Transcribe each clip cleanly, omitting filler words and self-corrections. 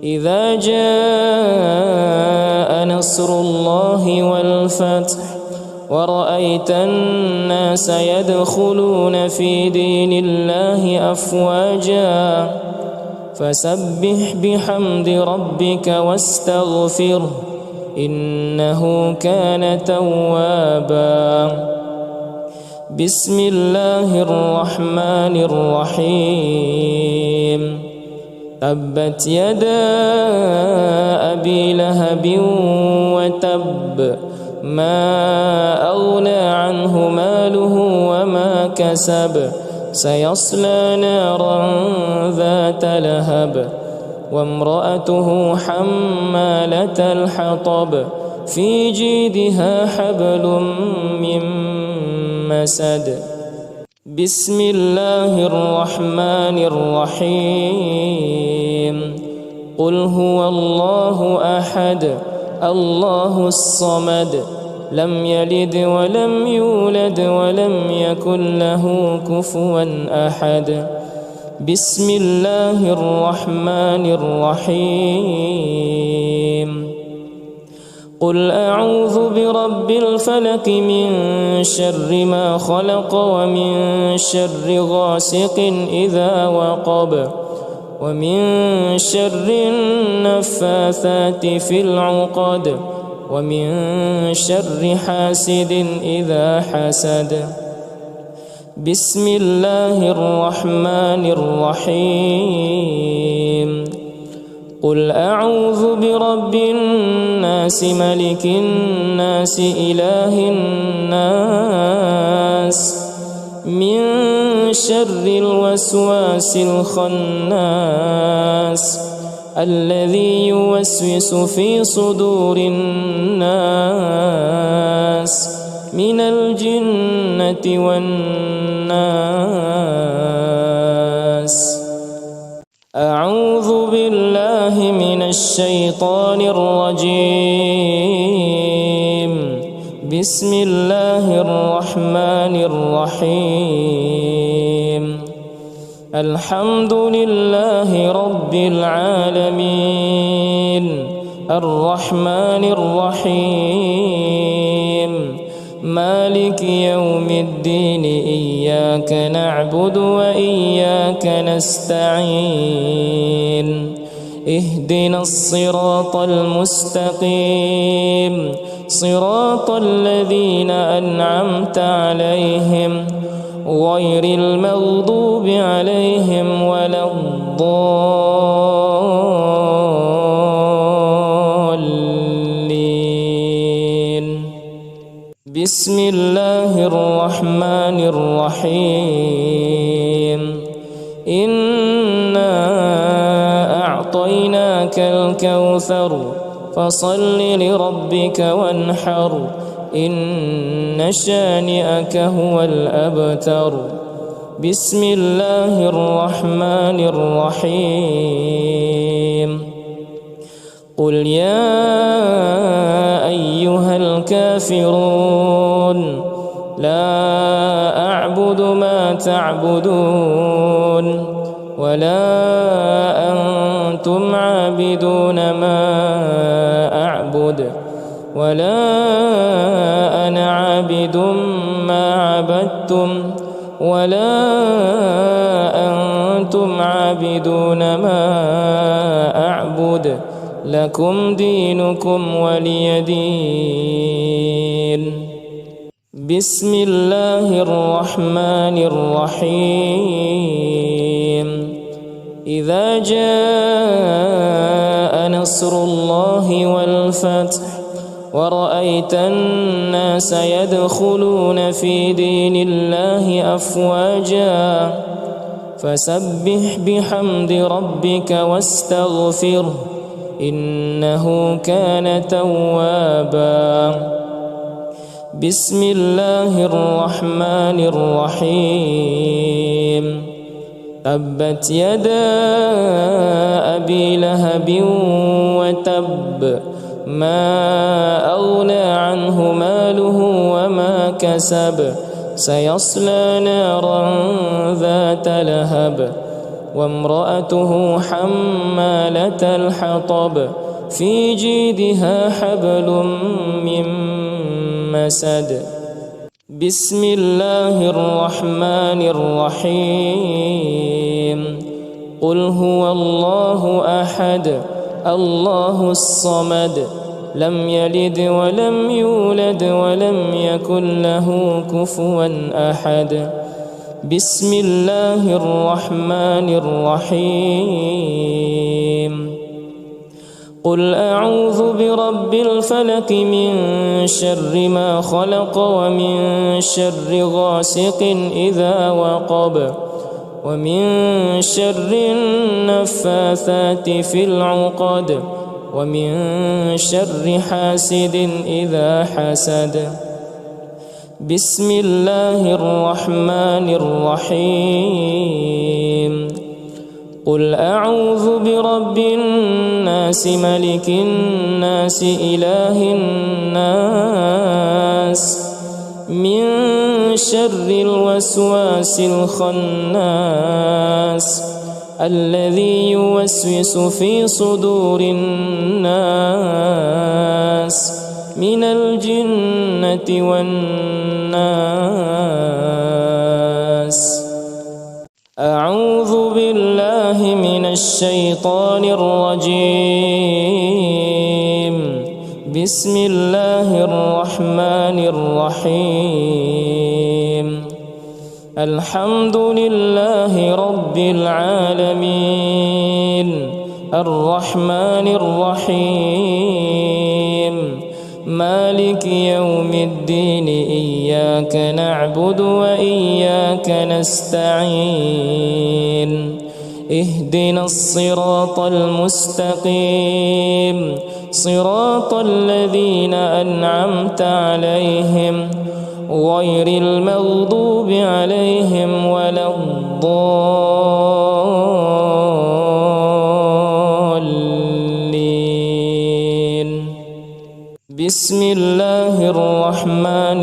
إذا جاء نصر الله والفتح ورأيت الناس يدخلون في دين الله أفواجا فسبح بحمد ربك واستغفره إنه كان توابا. بسم الله الرحمن الرحيم. تبت يدا أبي لهب وتب ما أغنى عنه ماله وما كسب سيصلى نارا ذات لهب وامرأته حمالة الحطب في جيدها حبل من مسد. بسم الله الرحمن الرحيم. قل هو الله أحد الله الصمد لم يلد ولم يولد ولم يكن له كفوا أحد. بسم الله الرحمن الرحيم. قل أعوذ برب الفلق من شر ما خلق ومن شر غاسق إذا وقب ومن شر النفاثات في العقد ومن شر حاسد إذا حسد. بسم الله الرحمن الرحيم. قل أعوذ برب الناس ملك الناس إله الناس من شر الوسواس الخناس الذي يوسوس في صدور الناس من الجنة والناس. أعوذ بالله من الشيطان الرجيم. بسم الله الرحمن الرحيم. الحمد لله رب العالمين الرحمن الرحيم مالك يوم الدين إياك نعبد وإياك نستعين اهدنا الصراط المستقيم صراط الذين أنعمت عليهم غير المغضوب عليهم ولا الضالين. بسم الله الرحمن الرحيم. إنا أعطيناك الكوثر فصل لربك وانحر إن شانئك هو الأبتر. بسم الله الرحمن الرحيم. قل يا أيها الكافرون لا أعبد ما تعبدون ولا أنتم عابدون ما أعبد ولا أنا عابد ما عبدتم ولا أنتم عابدون ما أعبد لكم دينكم ولي دين. بسم الله الرحمن الرحيم. إذا جاء نصر الله والفتح ورأيت الناس يدخلون في دين الله أفواجا فسبح بحمد ربك واستغفره إنه كان توابا. بسم الله الرحمن الرحيم. تبت يدا أبي لهب وتب ما أغنى عنه ماله وما كسب سيصلى نارا ذات لهب وامرأته حمالة الحطب في جيدها حبل من مسد. بسم الله الرحمن الرحيم. قل هو الله أحد الله الصمد لم يلد ولم يولد ولم يكن له كفوا أحد. بسم الله الرحمن الرحيم. قل أعوذ برب الفلق من شر ما خلق ومن شر غاسق إذا وقب ومن شر النفاثات في العقد ومن شر حاسد إذا حسد. بسم الله الرحمن الرحيم. قل أعوذ برب الناس ملك الناس إله الناس من شر الوسواس الخناس الذي يوسوس في صدور الناس من الجنة والناس. أعوذ بالله من الشيطان الرجيم. بسم الله الرحمن الرحيم. الحمد لله رب العالمين الرحمن الرحيم مالك يوم الدين إياك نعبد وإياك نستعين اهدنا الصراط المستقيم صراط الذين أنعمت عليهم غير المغضوب عليهم ولا الضالين. بسم الله الرحمن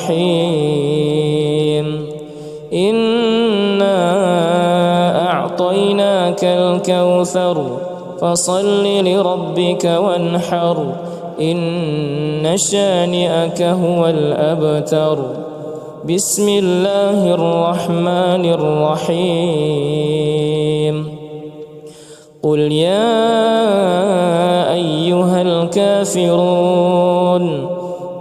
الرحيم. إنا أعطيناك الكوثر فصل لربك وانحر إن شانئك هو الأبتر. بسم الله الرحمن الرحيم. قل يا أيها الكافرون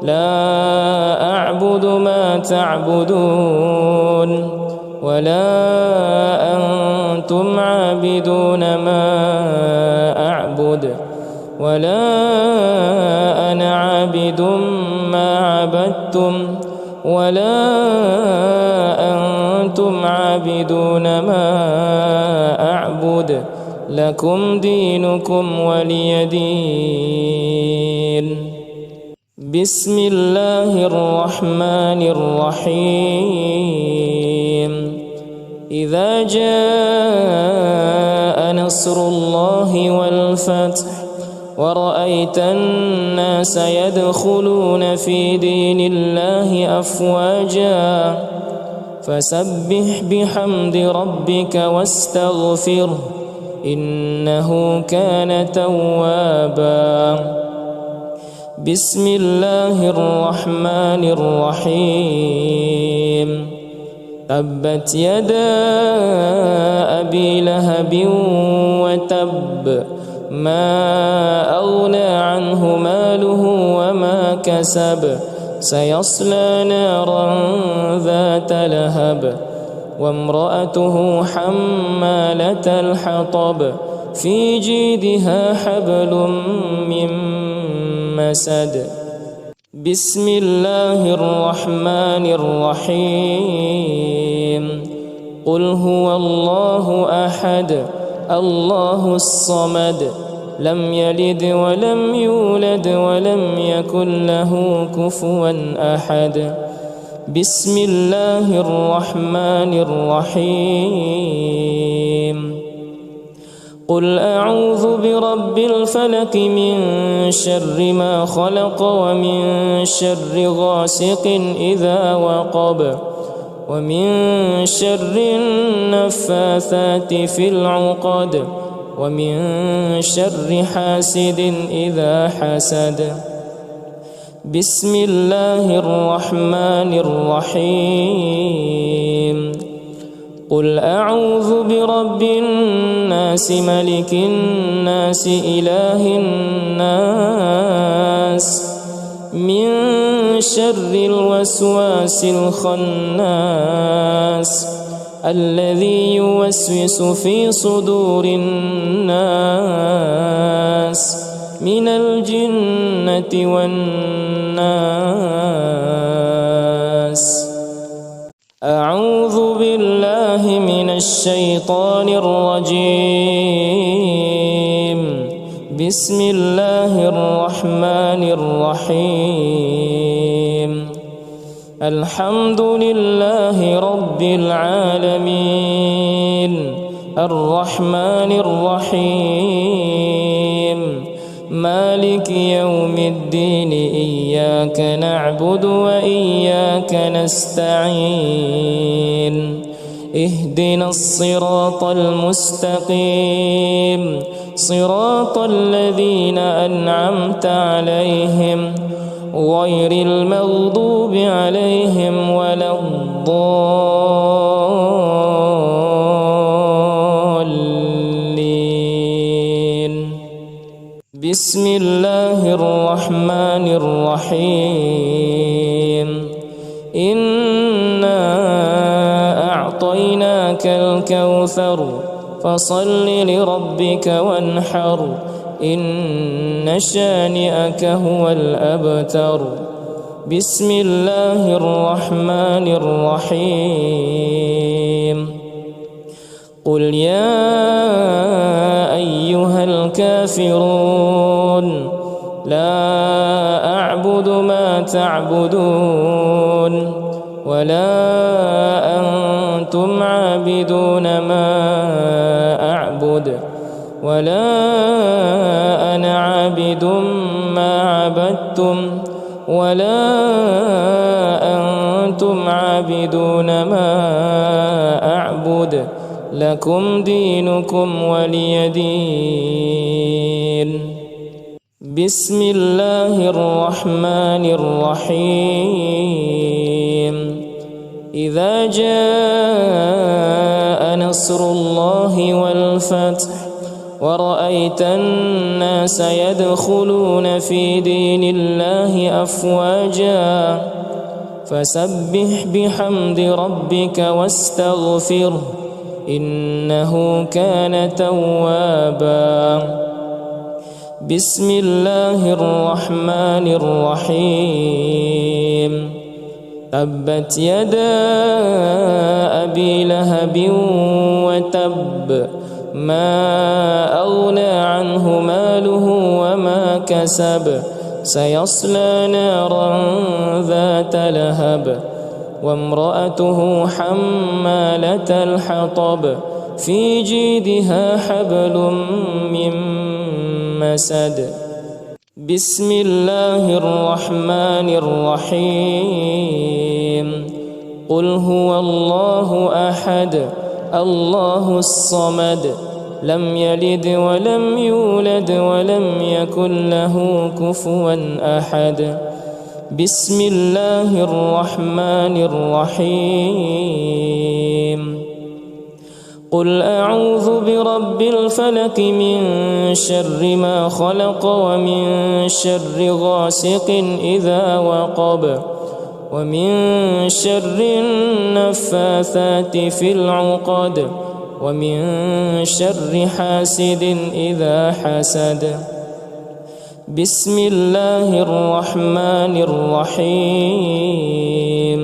لا أعبد ما تعبدون ولا أنتم عابدون ما أعبد ولا أنا عابد ما عبدتم ولا أنتم عابدون ما أعبد لكم دينكم ولي دين. بسم الله الرحمن الرحيم. إذا جاء نصر الله والفتح ورأيت الناس يدخلون في دين الله أفواجا فسبح بحمد ربك واستغفره إنه كان توابا. بسم الله الرحمن الرحيم. تبت يدا أبي لهب وتب ما أغنى عنه ماله وما كسب سيصلى نارا ذات لهب وامرأته حمالة الحطب في جيدها حبل من مسد. بسم الله الرحمن الرحيم. قل هو الله أحد الله الصمد لم يلد ولم يولد ولم يكن له كفوا أحد. بسم الله الرحمن الرحيم. قل أعوذ برب الفلق من شر ما خلق ومن شر غاسق إذا وقب ومن شر النفاثات في العقد ومن شر حاسد إذا حسد. بسم الله الرحمن الرحيم. قل أعوذ برب الناس ملك الناس إله الناس من شر الوسواس الخناس الذي يوسوس في صدور الناس من الجنة والناس. أعوذ بالله من الشيطان الرجيم. بسم الله الرحمن الرحيم. الحمد لله رب العالمين الرحمن الرحيم مالك يوم الدين إياك نعبد وإياك نستعين اهدنا الصراط المستقيم صراط الذين أنعمت عليهم غير المغضوب عليهم ولا الضالين. بسم الله الرحمن الرحيم. إنا أعطيناك الكوثر فصل لربك وانحر إن شانئك هو الأبتر. بسم الله الرحمن الرحيم. قل يا أيها الكافرون لا أعبد ما تعبدون ولا أنتم عابدون ما أعبد ولا أنا عابد ما عبدتم ولا أنتم عابدون ما أعبد لكم دينكم ولي دين. بسم الله الرحمن الرحيم. إذا جاء نصر الله والفتح ورأيت الناس يدخلون في دين الله أفواجا فسبح بحمد ربك واستغفره إنه كان توابا. بسم الله الرحمن الرحيم. تبت يدا أبي لهب وتب ما أغنى عنه ماله وما كسب سيصلى نارا ذات لهب وامرأته حمالة الحطب في جيدها حبل من مسد. بسم الله الرحمن الرحيم. قل هو الله أحد الله الصمد لم يلد ولم يولد ولم يكن له كفوا أحد. بسم الله الرحمن الرحيم. قل أعوذ برب الفلق من شر ما خلق ومن شر غاسق إذا وقب ومن شر النفاثات في العقد ومن شر حاسد إذا حسد. بسم الله الرحمن الرحيم.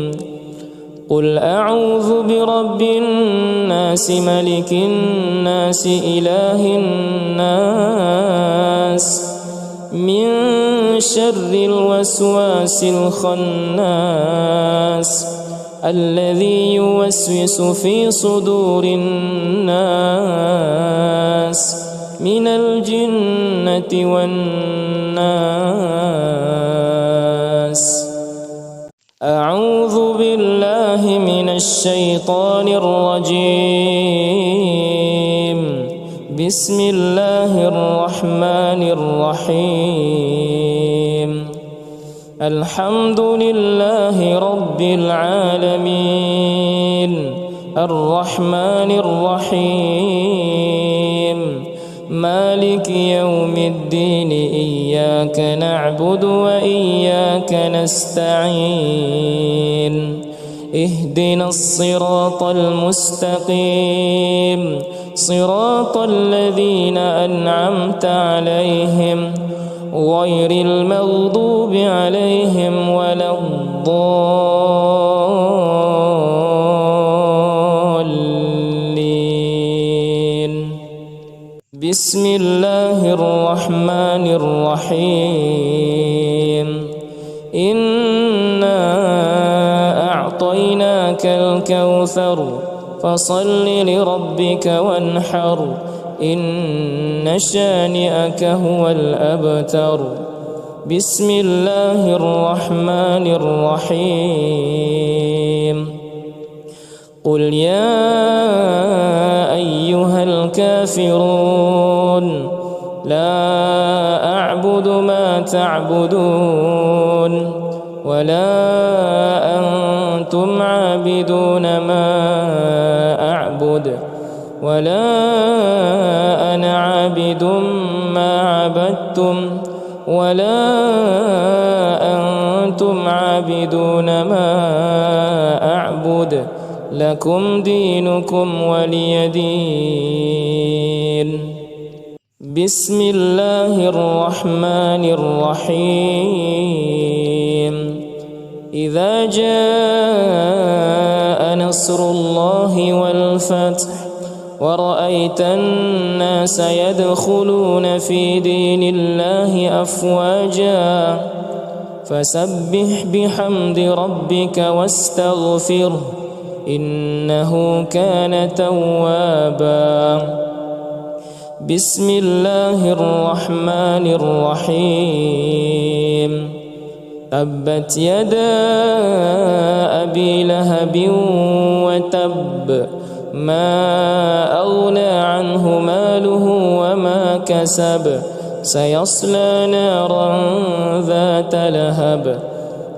قل أعوذ برب الناس ملك الناس إله الناس من شر الوسواس الخناس الذي يوسوس في صدور الناس من الجنة والناس. أعوذ بالله من الشيطان الرجيم. بسم الله الرحمن الرحيم. الحمد لله رب العالمين الرحمن الرحيم مالك يوم الدين إياك نعبد وإياك نستعين اهدنا الصراط المستقيم صراط الذين أنعمت عليهم غير المغضوب عليهم ولا الضالين. بسم الله الرحمن الرحيم. إنا أعطيناك الكوثر فصل لربك وانحر إن شانئك هو الأبتر. بسم الله الرحمن الرحيم. قل يا أيها الكافرون لا أعبد ما تعبدون ولا أنتم عابدون ما أعبد ولا أنا عابد ما عبدتم ولا أنتم عابدون ما أعبد لكم دينكم ولي دين. بسم الله الرحمن الرحيم. إذا جاء نصر الله والفتح ورأيت الناس يدخلون في دين الله أفواجا فسبح بحمد ربك واستغفره إنه كان توابا. بسم الله الرحمن الرحيم. تبت يدا أبي لهب وتب ما أغنى عنه ماله وما كسب سيصلى نارا ذات لهب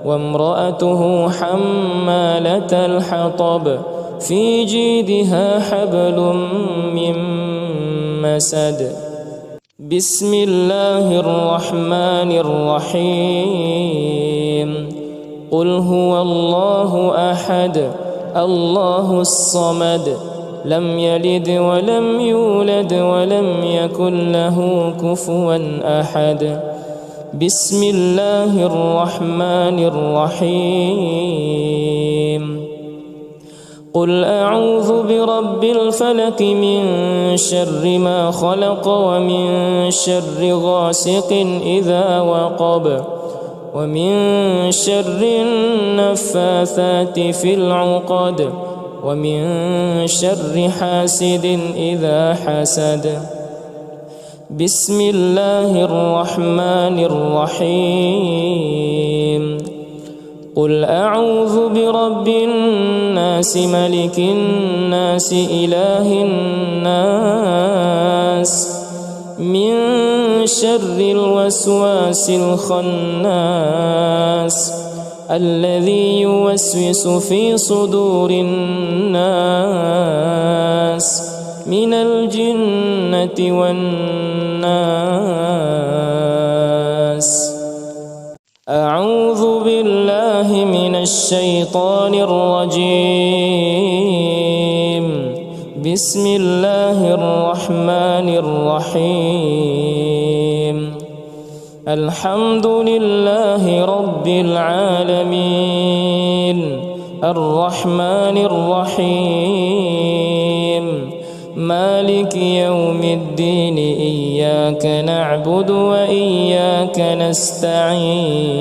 وامرأته حمالة الحطب في جيدها حبل من مسد. بسم الله الرحمن الرحيم. قل هو الله أحد الله الصمد لم يلد ولم يولد ولم يكن له كفوا أحد. بسم الله الرحمن الرحيم. قل أعوذ برب الفلق من شر ما خلق ومن شر غاسق إذا وقب ومن شر النفاثات في العقد ومن شر حاسد إذا حسد. بسم الله الرحمن الرحيم. قل أعوذ برب الناس ملك الناس إله الناس من شر الوسواس الخناس الذي يوسوس في صدور الناس من الجنة والناس. أعوذ بالله من الشيطان الرجيم. بسم الله الرحمن الرحيم. الحمد لله رب العالمين الرحمن الرحيم مالك يوم الدين إياك نعبد وإياك نستعين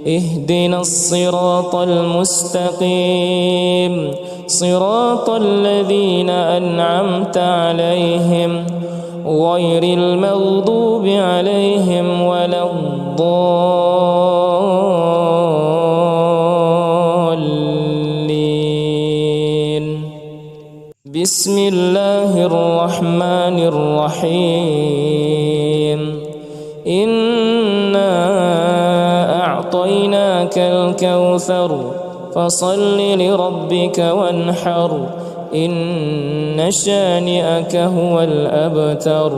اهدنا الصراط المستقيم صراط الذين أنعمت عليهم غير المغضوب عليهم ولا الضالين. بسم الله الرحمن الرحيم إنا أعطيناك الكوثر فصل لربك وانحر إن شانئك هو الأبتر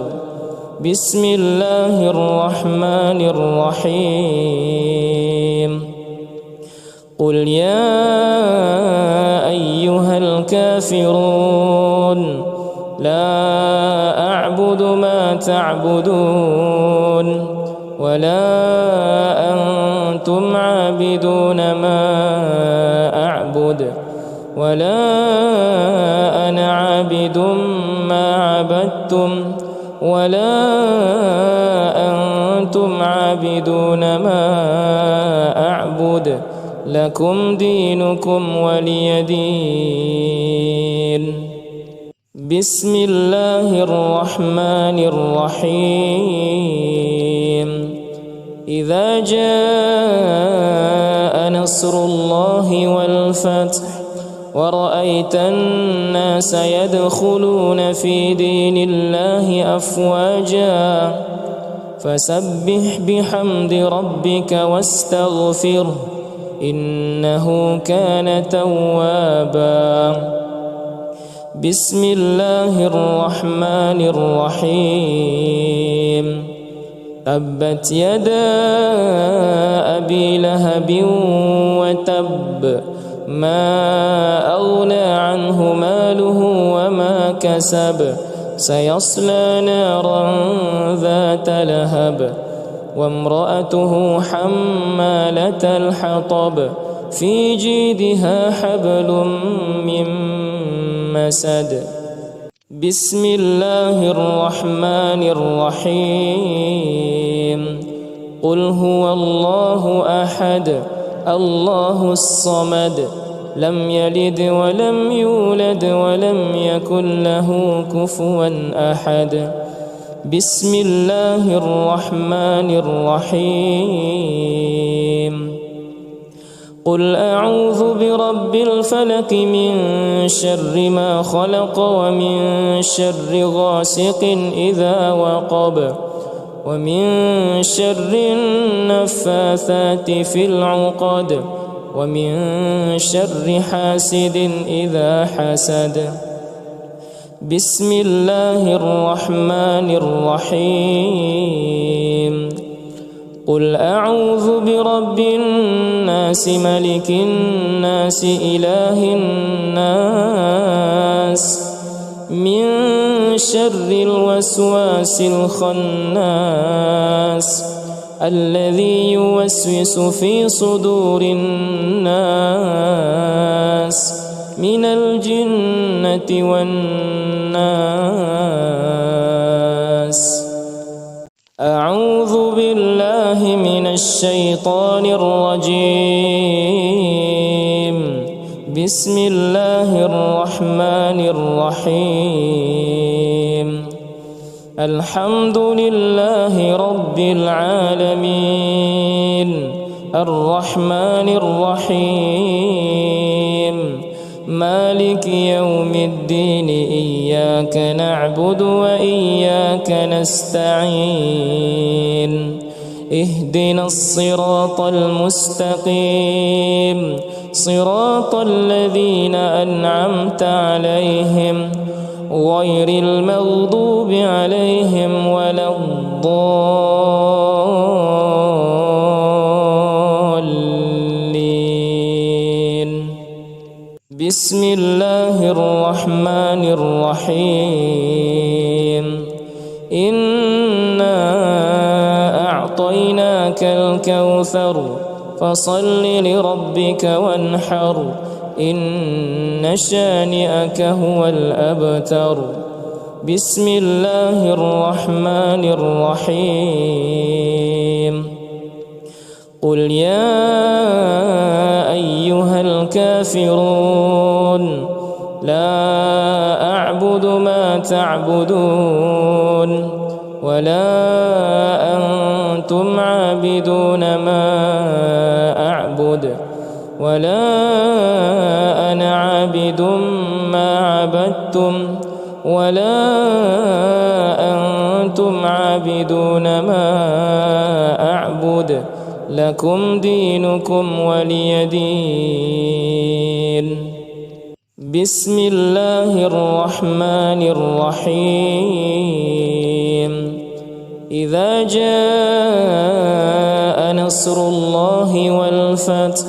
بسم الله الرحمن الرحيم قل يا أيها الكافرون لا أعبد ما تعبدون ولا أنتم عابدون ما أعبد ولا أنا عابد ما عبدتم ولا أنتم عابدون ما أعبد لكم دينكم ولي دين بسم الله الرحمن الرحيم إذا جاء نصر الله والفتح ورأيت الناس يدخلون في دين الله أفواجا فسبح بحمد ربك واستغفره إنه كان توابا بسم الله الرحمن الرحيم تبت يدا أبي لهب وتب ما أغنى عنه ماله وما كسب سيصلى نارا ذات لهب وامرأته حمالة الحطب في جيدها حبل من مسد بسم الله الرحمن الرحيم قل هو الله أحد الله الصمد لم يلد ولم يولد ولم يكن له كفوا أحد بسم الله الرحمن الرحيم قل أعوذ برب الفلق من شر ما خلق ومن شر غاسق إذا وقب ومن شر النفاثات في العقد ومن شر حاسد إذا حسد بسم الله الرحمن الرحيم قل أعوذ برب الناس ملك الناس إله الناس من شر الوسواس الخناس الذي يوسوس في صدور الناس من الجنة والناس أعوذ بالله من الشيطان الرجيم بسم الله الرحمن الرحيم الحمد لله رب العالمين الرحمن الرحيم مالك يوم الدين إياك نعبد وإياك نستعين اهدنا الصراط المستقيم صراط الذين أنعمت عليهم غير المغضوب عليهم ولا الضالين بسم الله الرحمن الرحيم إنا أعطيناك الكوثر فصل لربك وانحر إن شانئك هو الأبتر بسم الله الرحمن الرحيم قل يا أيها الكافرون لا أعبد ما تعبدون ولا أنتم عابدون ما أعبد ولا أنا عابد ما عبدتم ولا أنتم عابدون ما أعبد لكم دينكم ولي دين. بسم الله الرحمن الرحيم. إذا جاء نصر الله والفتح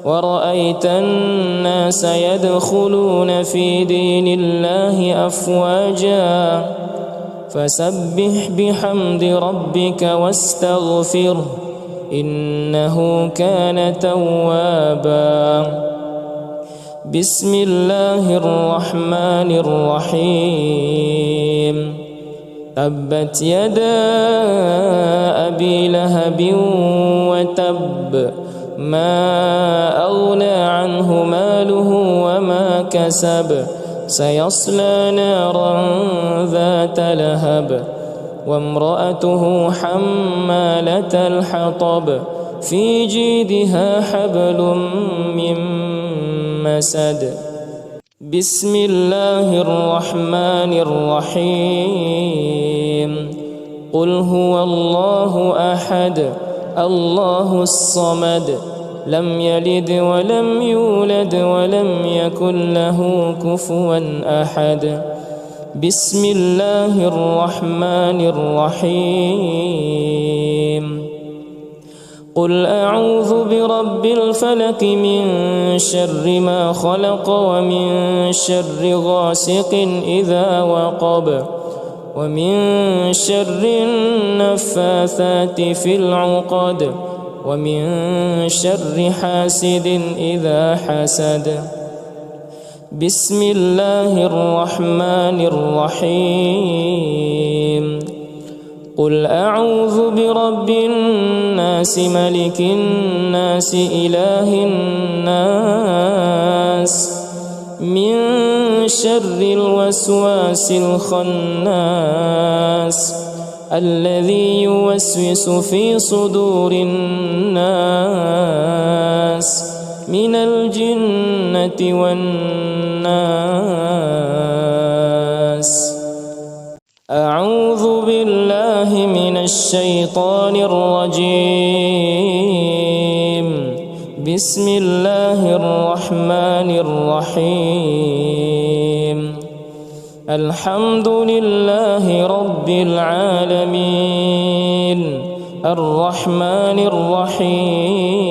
ورأيت الناس يدخلون في دين الله أفواجا فسبح بحمد ربك واستغفره إنه كان توابا. بسم الله الرحمن الرحيم. تبت يدا أبي لهب وتب ما أغنى عنه ماله وما كسب سيصلى نارا ذات لهب وامرأته حمالة الحطب في جيدها حبل من مسد. بسم الله الرحمن الرحيم. قل هو الله أحد الله الصمد لم يلد ولم يولد ولم يكن له كفوا أحد. بسم الله الرحمن الرحيم. قل أعوذ برب الفلق من شر ما خلق ومن شر غاسق إذا وقب ومن شر النفاثات في العقد ومن شر حاسد إذا حسد. بسم الله الرحمن الرحيم. قل أعوذ برب الناس ملك الناس إله الناس من شر الوسواس الخناس الذي يوسوس في صدور الناس من الجنة والناس. أعوذ بالله من الشيطان الرجيم. بسم الله الرحمن الرحيم. الحمد لله رب العالمين الرحمن الرحيم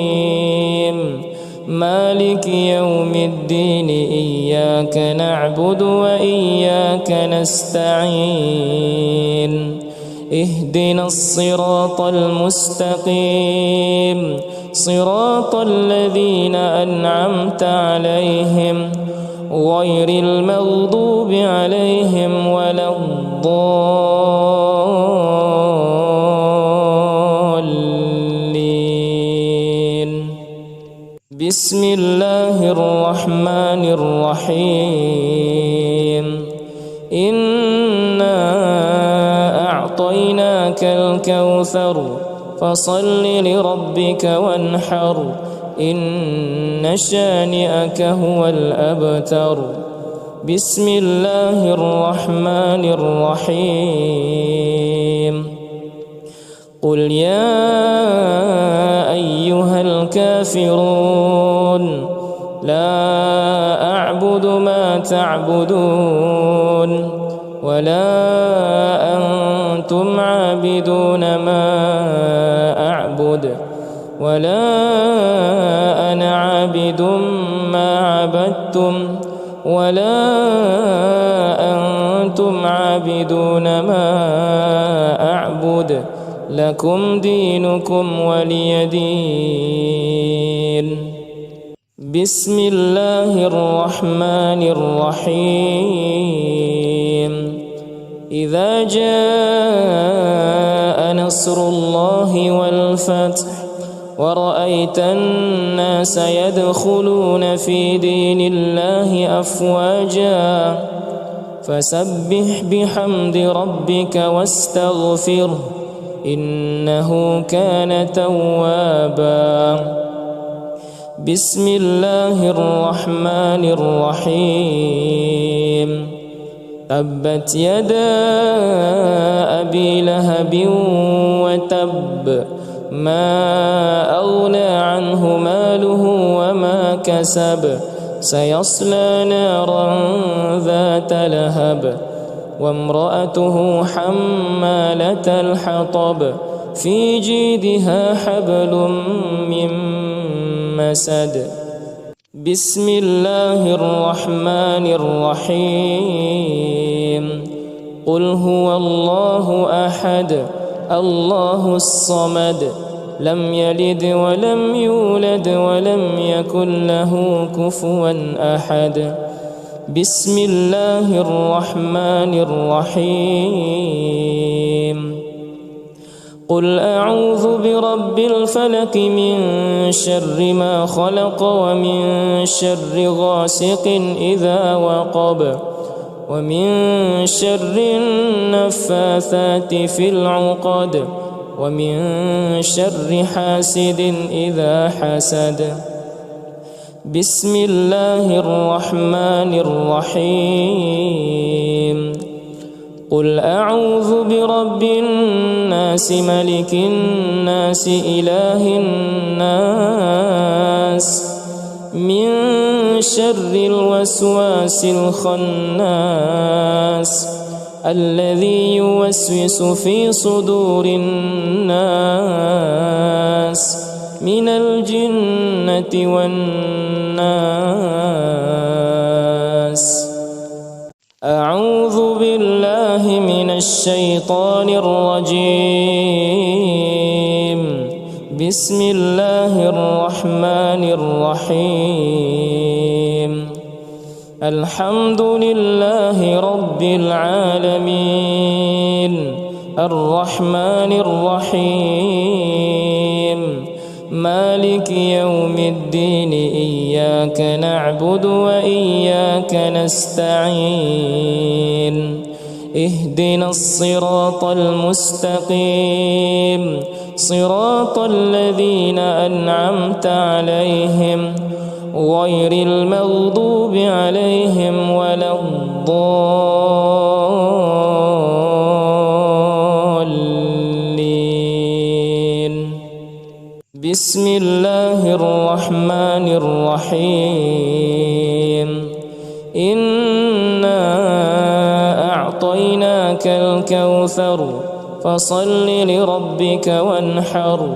مالك يوم الدين إياك نعبد وإياك نستعين اهدنا الصراط المستقيم صراط الذين أنعمت عليهم غير المغضوب عليهم ولا الضالين. بسم الله الرحمن الرحيم. إنا أعطيناك الكوثر فصل لربك وانحر إن شانئك هو الأبتر. بسم الله الرحمن الرحيم. قل يا أيها الكافرون لا أعبد ما تعبدون ولا أنتم عابدون ما أعبد ولا أنا عابد ما عبدتم ولا أنتم عابدون ما أعبد لكم دينكم ولي دين. بسم الله الرحمن الرحيم. إذا جاء نصر الله والفتح ورأيت الناس يدخلون في دين الله أفواجا فسبح بحمد ربك واستغفره إنه كان توابا. بسم الله الرحمن الرحيم تبت يدا أبي لهب وتب ما أغنى عنه ماله وما كسب سيصلى نارا ذات لهب وامرأته حمالة الحطب في جيدها حبل من مسد بسم الله الرحمن الرحيم قل هو الله أحد الله الصمد لم يلد ولم يولد ولم يكن له كفوا أحد بسم الله الرحمن الرحيم قل أعوذ برب الفلق من شر ما خلق ومن شر غاسق إذا وقب ومن شر النفاثات في العقد ومن شر حاسد إذا حسد بسم الله الرحمن الرحيم قل أعوذ برب الناس ملك الناس إله الناس من شر الوسواس الخناس الذي يوسوس في صدور الناس من الجنة والناس أعوذ بالله من الشيطان الرجيم بسم الله الرحمن الرحيم الحمد لله رب العالمين الرحمن الرحيم مالك يوم الدين إياك نعبد وإياك نستعين اهدنا الصراط المستقيم صراط الذين أنعمت عليهم غير المغضوب عليهم ولا الضالين بسم الله الرحمن الرحيم إنا أعطيناك الكوثر فصل لربك وانحر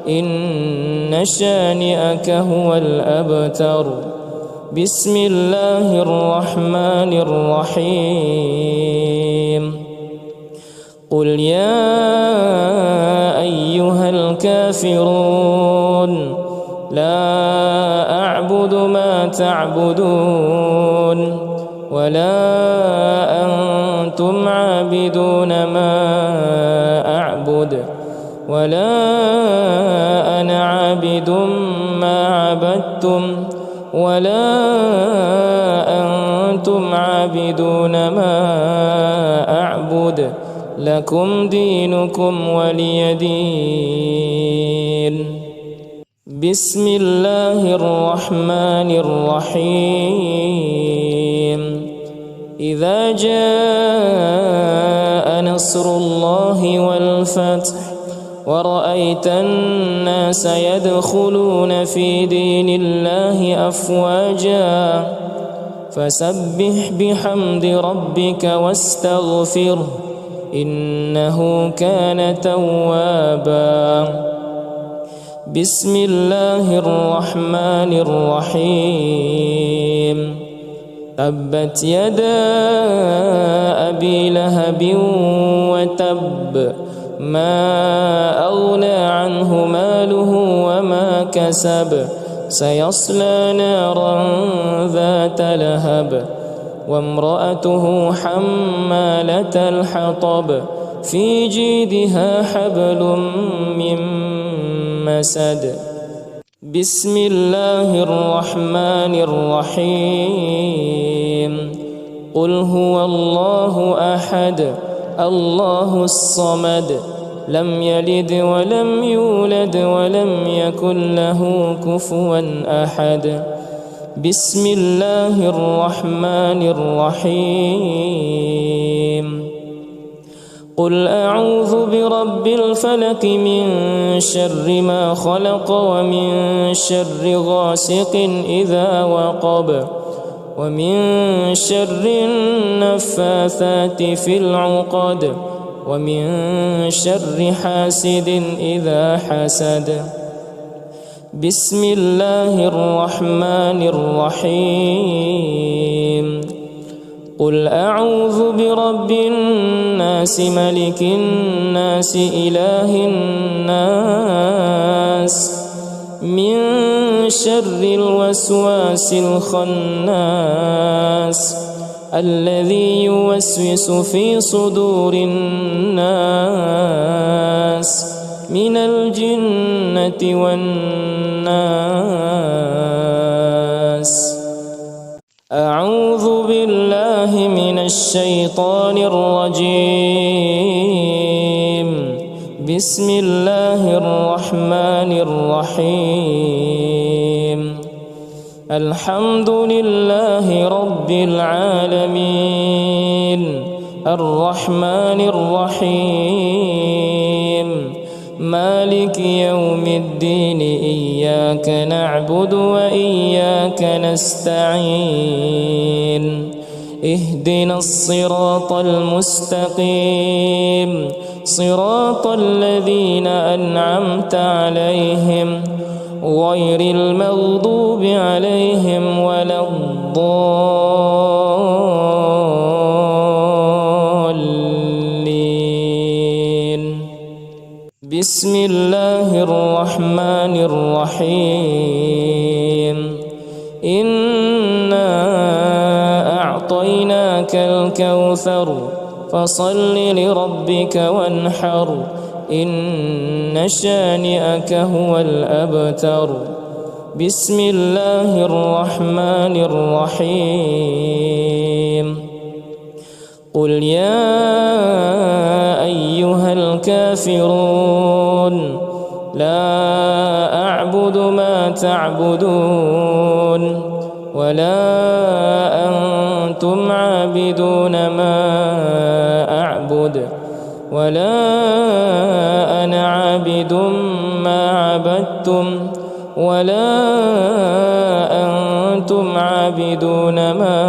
إن شانئك هو الأبتر بسم الله الرحمن الرحيم قل يا أيها الكافرون لا أعبد ما تعبدون ولا أنتم عابدون ما أعبد ولا أنا عابد ما عبدتم ولا أنتم عابدون ما أعبد لكم دينكم ولي دين بسم الله الرحمن الرحيم إذا جاء نصر الله والفتح ورأيت الناس يدخلون في دين الله أفواجا فسبح بحمد ربك واستغفره إنه كان توابا بسم الله الرحمن الرحيم تبت يدا أبي لهب وتب ما أغنى عنه ماله وما كسب سيصلى نارا ذات لهب وامرأته حمالة الحطب في جيدها حبل من مسد بسم الله الرحمن الرحيم قل هو الله أحد الله الصمد لم يلد ولم يولد ولم يكن له كفوا أحد. بسم الله الرحمن الرحيم. قل أعوذ برب الفلق من شر ما خلق ومن شر غاسق إذا وقب ومن شر النفاثات في العقد ومن شر حاسد إذا حسد. بسم الله الرحمن الرحيم. قل أعوذ برب الناس ملك الناس إله الناس من شر الوسواس الخناس الذي يوسوس في صدور الناس من الجنة والناس. أعوذ بالله من الشيطان الرجيم. بسم الله الرحمن الرحيم. الحمد لله رب العالمين الرحمن الرحيم مالك يوم الدين إياك نعبد وإياك نستعين اهدنا الصراط المستقيم صراط الذين أنعمت عليهم غير المغضوب عليهم ولا الضالين. بسم الله الرحمن الرحيم. إنا أعطيناك الكوثر فصل لربك وانحر إن شانئك هو الأبتر. بسم الله الرحمن الرحيم. قل يا أيها الكافرون لا أعبد ما تعبدون ولا أنتم عابدون ما أعبد ولا أنا عابد ما عبدتم ولا أنتم عابدون ما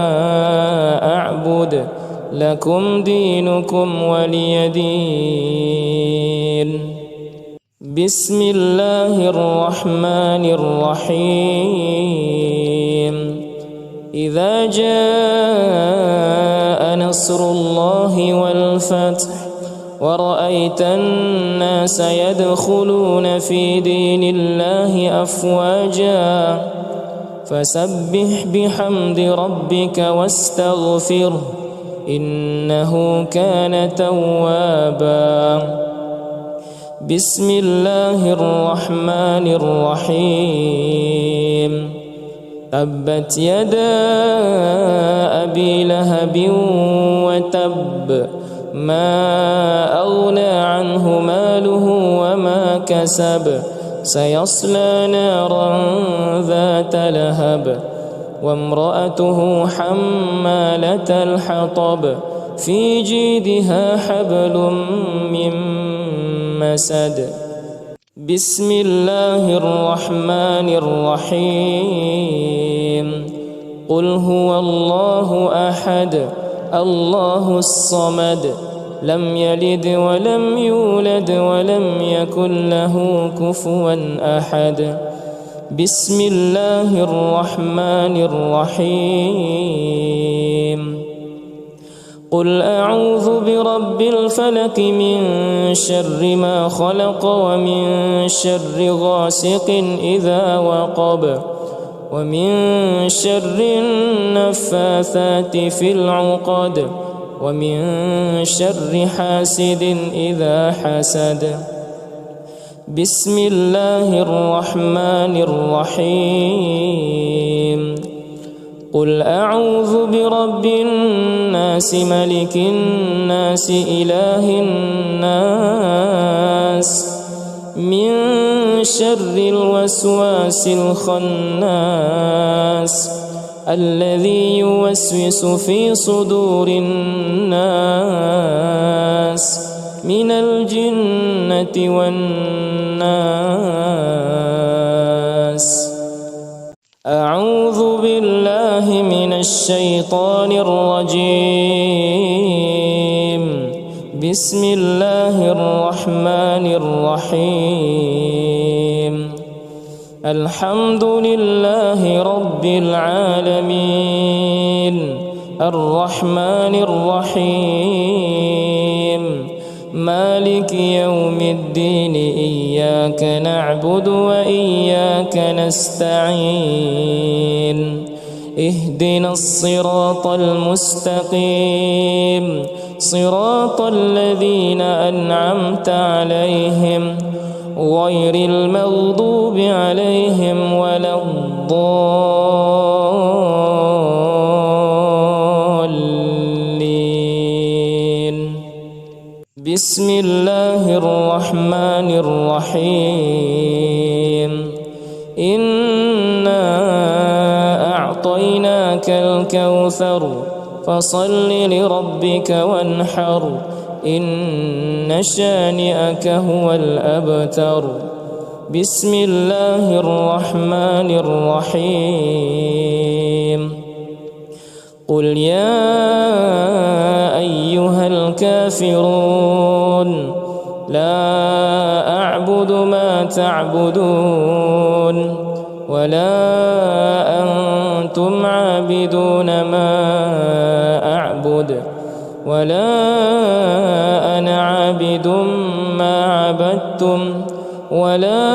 أعبد لكم دينكم ولي دين. بسم الله الرحمن الرحيم. إذا جاء نصر الله والفتح ورأيت الناس يدخلون في دين الله أفواجا فسبح بحمد ربك واستغفره إنه كان توابا. بسم الله الرحمن الرحيم. تبت يدا أبي لهب وتب ما أغنى عنه ماله وما كسب سيصلى نارا ذات لهب وامرأته حمالة الحطب في جيدها حبل من مسد. بسم الله الرحمن الرحيم. قل هو الله أحد الله الصمد لم يلد ولم يولد ولم يكن له كفوا أحد. بسم الله الرحمن الرحيم. قل أعوذ برب الفلق من شر ما خلق ومن شر غاسق إذا وقب ومن شر النفاثات في العقد ومن شر حاسد إذا حسد. بسم الله الرحمن الرحيم. قل أعوذ برب الناس ملك الناس إله الناس من شر الوسواس الخناس الذي يوسوس في صدور الناس من الجنة والناس. أعوذ بالله من الشيطان الرجيم. بسم الله الرحمن الرحيم. الحمد لله رب العالمين الرحمن الرحيم مالك يوم الدين إياك نعبد وإياك نستعين اهدنا الصراط المستقيم صراط الذين أنعمت عليهم غير المغضوب عليهم ولا الضالين. بسم الله الرحمن الرحيم. إنا أعطيناك الكوثر فصل لربك وانحر إن شانئك هو الأبتر. بسم الله الرحمن الرحيم. قل يا أيها الكافرون لا أعبد ما تعبدون ولا أنتم عابدون ما أعبد ولا أنا عابد ما عبدتم ولا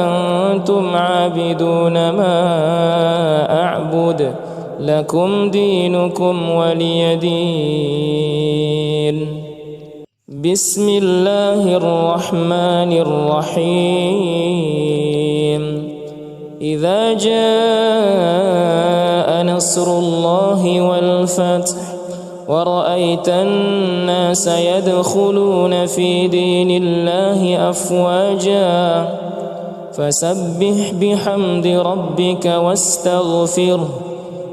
أنتم عابدون ما أعبد لكم دينكم ولي دين. بسم الله الرحمن الرحيم. إذا جاء نصر الله والفتح ورأيت الناس يدخلون في دين الله أفواجا فسبح بحمد ربك واستغفره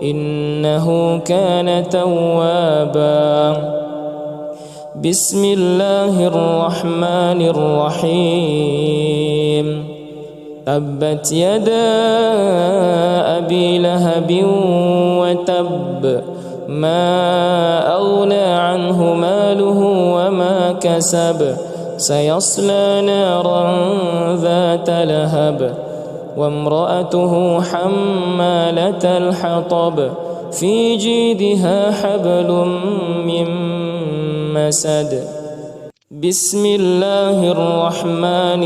إنه كان توابا. بسم الله الرحمن الرحيم. تبت يدا أبي لهب وتب ما أغنى عنه ماله وما كسب سيصلى نارا ذات لهب وامرأته حمالة الحطب في جيدها حبل من مسد. بسم الله الرحمن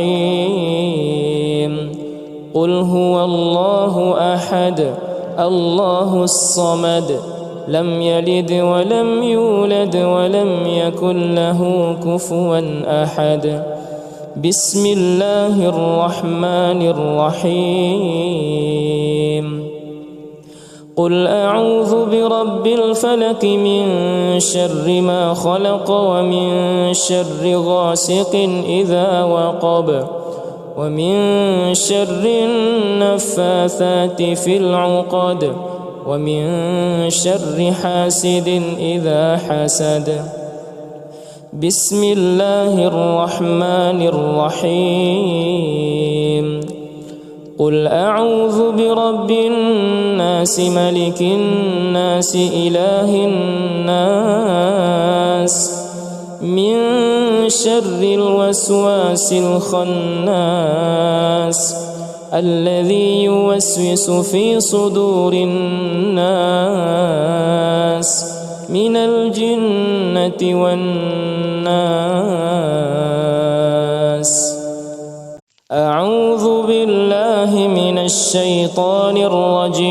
الرحيم. قل هو الله أحد الله الصمد لم يلد ولم يولد ولم يكن له كفوا أحد. بسم الله الرحمن الرحيم. قل أعوذ برب الفلق من شر ما خلق ومن شر غاسق إذا وقب ومن شر النفاثات في العقد ومن شر حاسد إذا حسد. بسم الله الرحمن الرحيم. قل أعوذ برب الناس ملك الناس إله الناس من شر الوسواس الخناس الذي يوسوس في صدور الناس من الجنة والناس. أعوذ بالله من الشيطان الرجيم.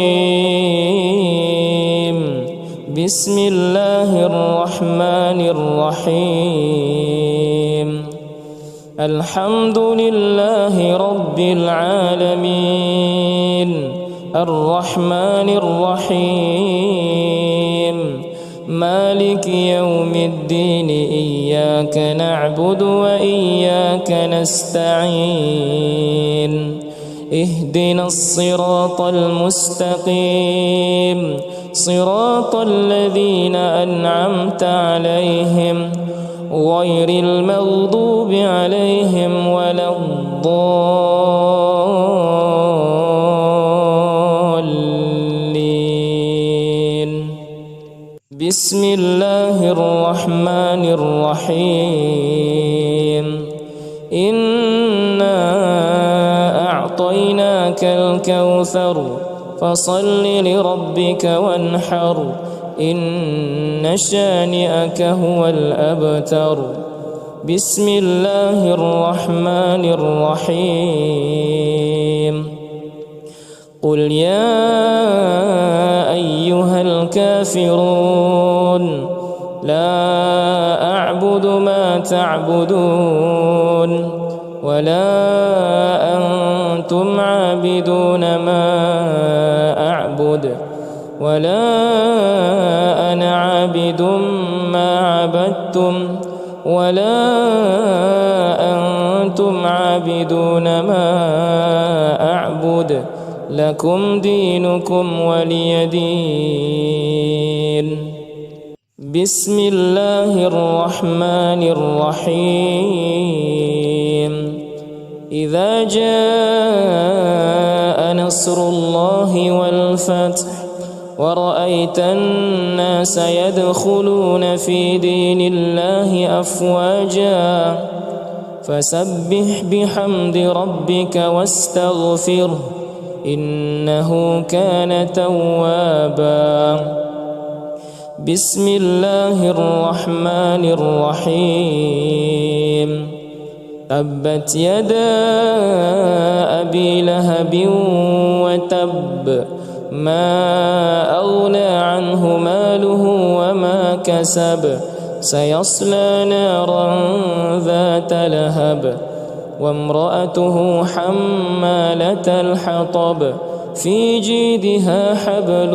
بسم الله الرحمن الرحيم. الحمد لله رب العالمين الرحمن الرحيم مالك يوم الدين إياك نعبد وإياك نستعين اهدنا الصراط المستقيم صراط الذين أنعمت عليهم غير المغضوب عليهم ولا الضالين. بسم الله الرحمن الرحيم إنا أعطيناك الكوثر فصل لربك وانحر إن شانئك هو الأبتر. بسم الله الرحمن الرحيم قل يا أيها الكافرون لا أعبد ما تعبدون ولا أنتم عابدون ما أعبد ولا أنا عابد ما عبدتم ولا أنتم عابدون ما أعبد لكم دينكم ولي دين. بسم الله الرحمن الرحيم إذا جاء نصر الله والفتح ورأيت الناس يدخلون في دين الله أفواجا فسبح بحمد ربك واستغفره إنه كان توابا. بسم الله الرحمن الرحيم تبت يدا أبي لهب وتب ما أغنى عنه ماله وما كسب سيصلى نارا ذات لهب وامرأته حمالة الحطب في جيدها حبل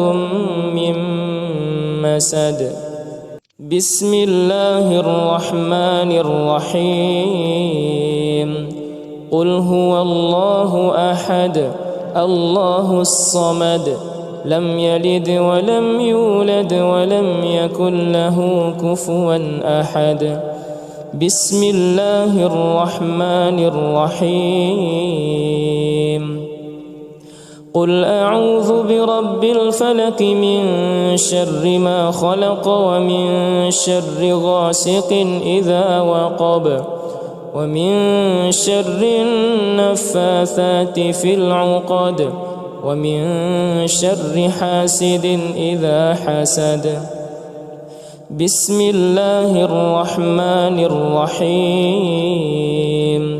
من مسد. بسم الله الرحمن الرحيم قل هو الله أحد الله الصمد لم يلد ولم يولد ولم يكن له كفوا أحد. بسم الله الرحمن الرحيم قل أعوذ برب الفلق من شر ما خلق ومن شر غاسق إذا وقب ومن شر النفاثات في العقد ومن شر حاسد إذا حسد. بسم الله الرحمن الرحيم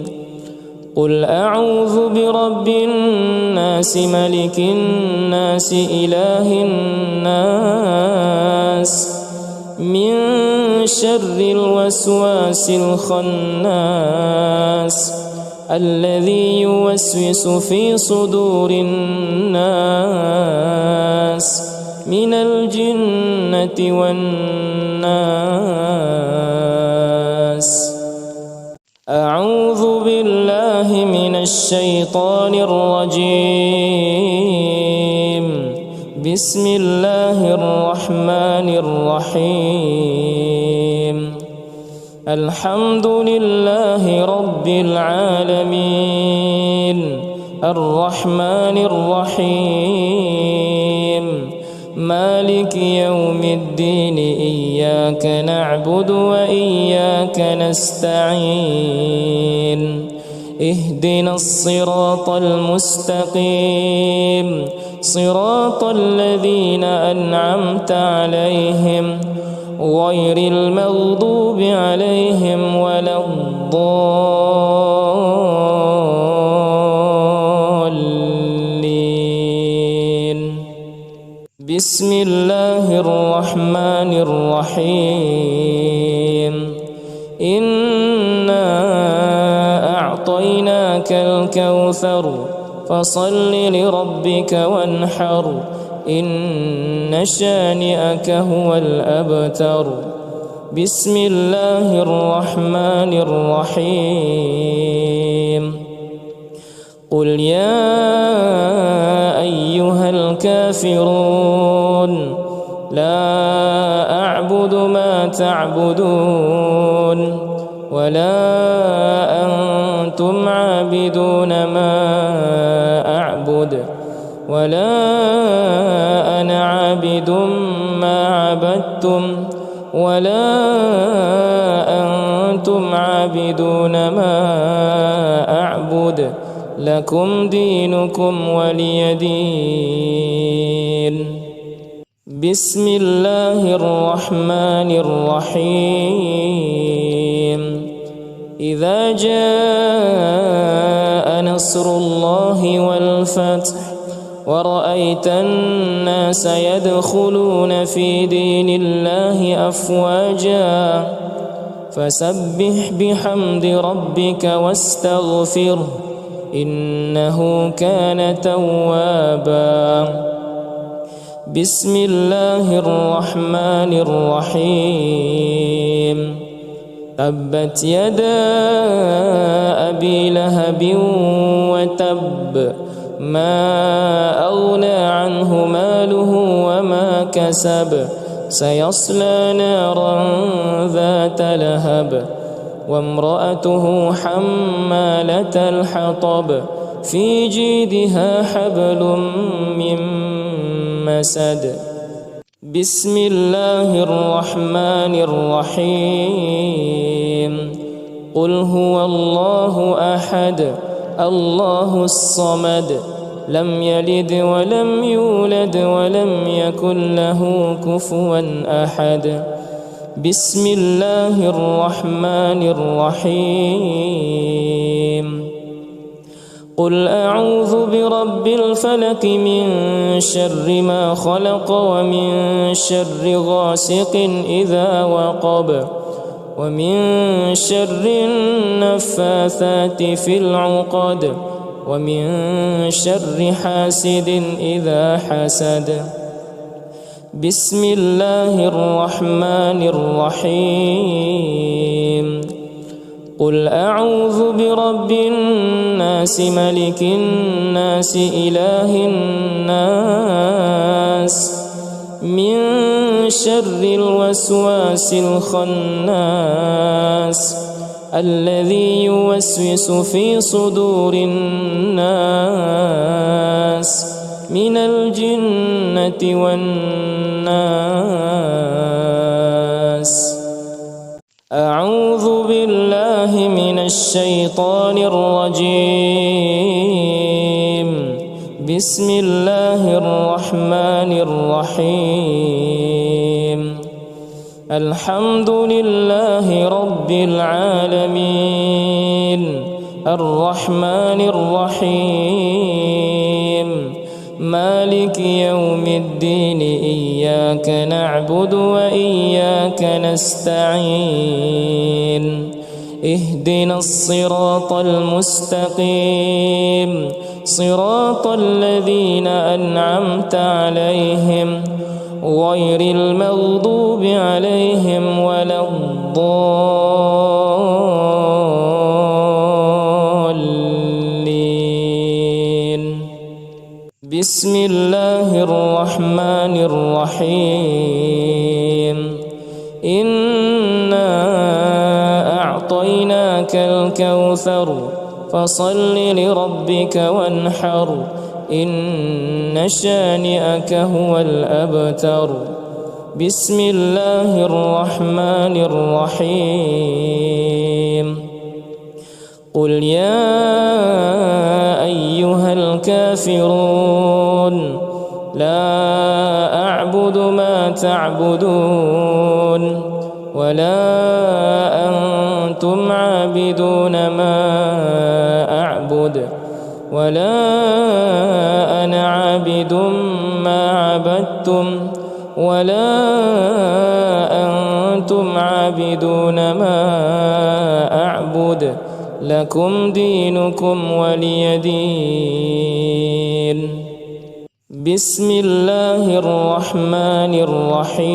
قل أعوذ برب الناس ملك الناس إله الناس من شر الوسواس الخناس الذي يوسوس في صدور الناس من الجنة والناس. أعوذ بالله من الشيطان الرجيم. بسم الله الرحمن الرحيم الحمد لله رب العالمين الرحمن الرحيم مالك يوم الدين إياك نعبد وإياك نستعين اهدنا الصراط المستقيم صراط الذين أنعمت عليهم غير المغضوب عليهم ولا الضالين. بسم الله الرحمن الرحيم إنا أعطيناك الكوثر فصل لربك وانحر إن شانئك هو الأبتر. بسم الله الرحمن الرحيم. قل يا أيها الكافرون لا أعبد ما تعبدون ولا أنتم عابدون ما أعبد ولا أنا عابد ما عبدتم ولا أنتم عابدون ما أعبد لكم دينكم ولي دين. بسم الله الرحمن الرحيم. إذا جاء نصر الله والفتح ورأيت الناس يدخلون في دين الله أفواجا فسبح بحمد ربك واستغفره إنه كان توابا. بسم الله الرحمن الرحيم. تبت يدا أبي لهب وتب ما أغنى عنه ماله وما كسب سيصلى نارا ذات لهب وامرأته حمالة الحطب في جيدها حبل من مسد. بسم الله الرحمن الرحيم. قل هو الله أحد الله الصمد لم يلد ولم يولد ولم يكن له كفوا أحد. بسم الله الرحمن الرحيم. قل أعوذ برب الفلق من شر ما خلق ومن شر غاسق إذا وقب ومن شر النفاثات في العقد ومن شر حاسد إذا حسد. بسم الله الرحمن الرحيم. قل أعوذ برب الناس ملك الناس إله الناس من شر الوسواس الخناس الذي يوسوس في صدور الناس من الجنة والناس. أعوذ بالله من الشيطان الرجيم. بسم الله الرحمن الرحيم. الحمد لله رب العالمين الرحمن الرحيم مالك يوم الدين إياك نعبد وإياك نستعين اهدنا الصراط المستقيم صراط الذين أنعمت عليهم غير المغضوب عليهم ولا الضالين. بسم الله الرحمن الرحيم. إنا أعطيناك الكوثر فصل لربك وانحر إن شانئك هو الأبتر. بسم الله الرحمن الرحيم. قل يا أيها الكافرون لا أعبد ما تعبدون ولا أنتم عابدون ما أعبد ولا أنا عابد ما عبدتم ولا أنتم عابدون ما أعبد أعبد لكم دينكم ولي دين. بسم الله الرحمن الرحيم.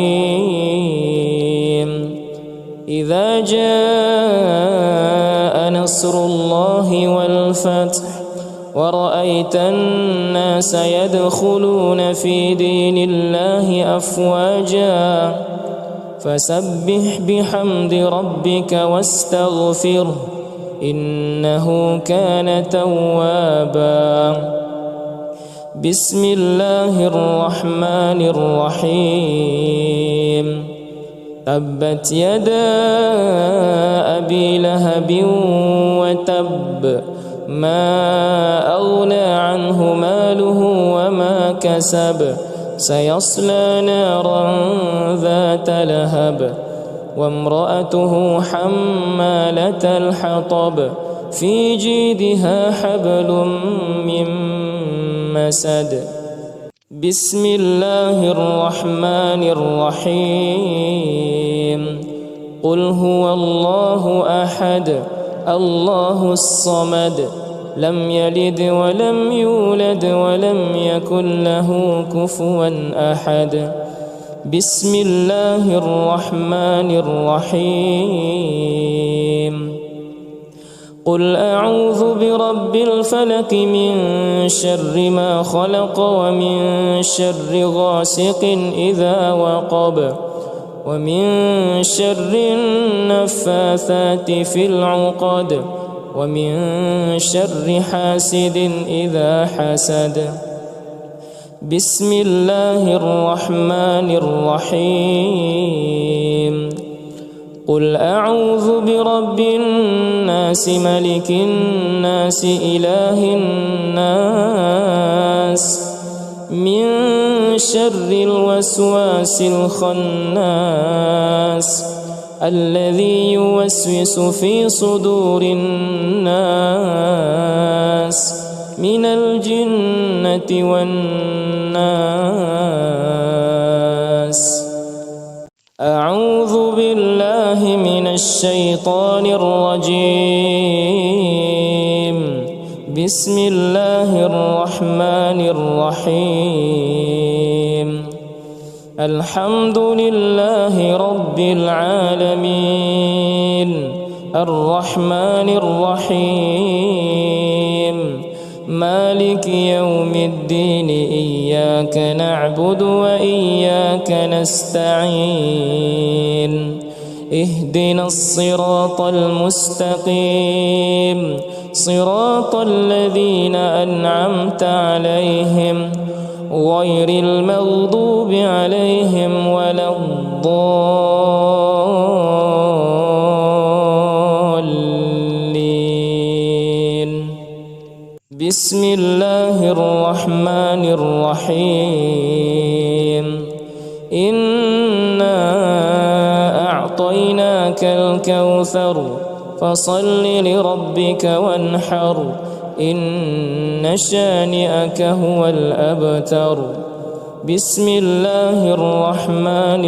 إذا جاء نصر الله والفتح ورأيت الناس يدخلون في دين الله أفواجا فسبح بحمد ربك واستغفره إنه كان توابا. بسم الله الرحمن الرحيم. تبت يدا أبي لهب وتب ما أغنى عنه ماله وما كسب سيصلى نارا ذات لهب وامرأته حمالة الحطب في جيدها حبل من مسد. بسم الله الرحمن الرحيم. قل هو الله أحد الله الصمد لم يلد ولم يولد ولم يكن له كفوا أحد. بسم الله الرحمن الرحيم. قل أعوذ برب الفلق من شر ما خلق ومن شر غاسق إذا وقب ومن شر النفاثات في العقد ومن شر حاسد إذا حسد. بسم الله الرحمن الرحيم. قل أعوذ برب الناس ملك الناس إله الناس من شر الوسواس الخناس الذي يوسوس في صدور الناس من الجنة والناس. أعوذ بالله من الشيطان الرجيم. بسم الله الرحمن الرحيم. الحمد لله رب العالمين الرحمن الرحيم مالك يوم الدين إياك نعبد وإياك نستعين اهدنا الصراط المستقيم صراط الذين أنعمت عليهم غير المغضوب عليهم ولا الضالين. بسم الله الرحمن الرحيم. إنا أعطيناك الكوثر فصل لربك وانحر إن شانئك هو الأبتر. بسم الله الرحمن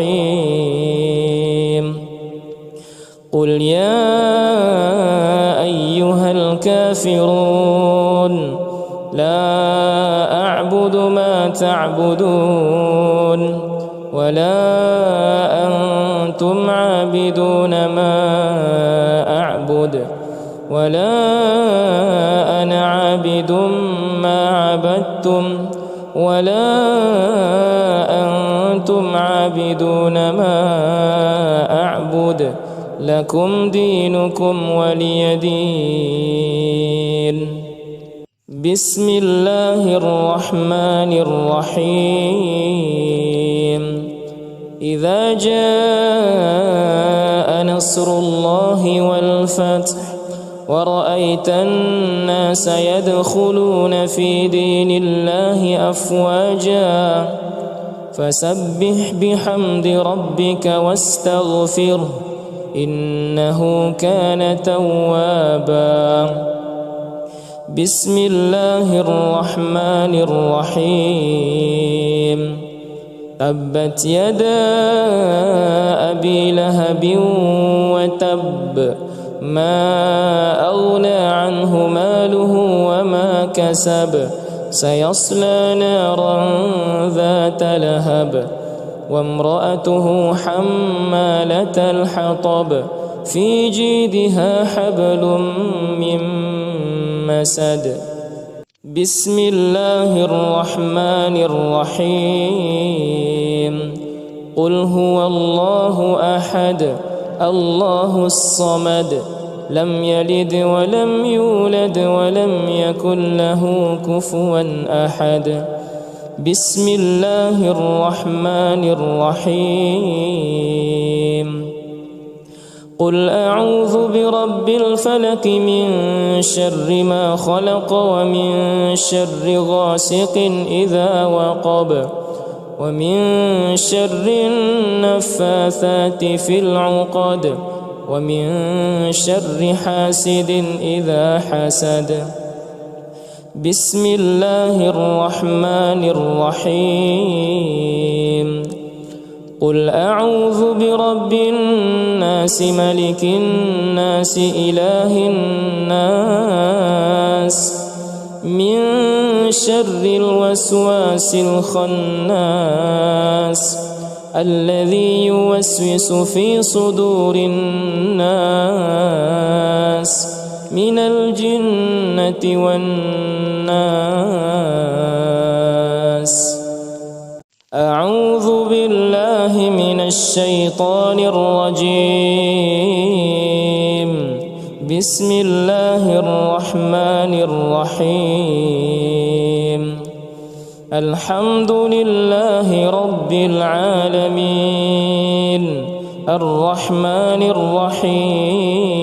الرحيم. قل يا أيها الكافرون لا أعبد ما تعبدون ولا أنتم عابدون ما أعبد ولا أنا عابد ما عبدتم ولا أنتم عابدون ما أعبد لكم دينكم ولي دين. بسم الله الرحمن الرحيم. إذا جاء نصر الله والفتح ورأيت الناس يدخلون في دين الله أفواجا فسبح بحمد ربك واستغفره إنه كان توابا. بسم الله الرحمن الرحيم. تبت يدا أبي لهب وتب ما أغنى عنه ماله وما كسب سيصلى نارا ذات لهب وامرأته حمالة الحطب في جيدها حبل من مسد. بسم الله الرحمن الرحيم. قل هو الله أحد الله الصمد لم يلد ولم يولد ولم يكن له كفوا أحد. بسم الله الرحمن الرحيم. قل أعوذ برب الفلق من شر ما خلق ومن شر غاسق إذا وقب ومن شر النفاثات في العقد ومن شر حاسد إذا حسد. بسم الله الرحمن الرحيم. قل أعوذ برب الناس ملك الناس إله الناس من شر الوسواس الخناس الذي يوسوس في صدور الناس من الجنة والناس. أعوذ بالله من الشيطان الرجيم. بسم الله الرحمن الرحيم. الحمد لله رب العالمين الرحمن الرحيم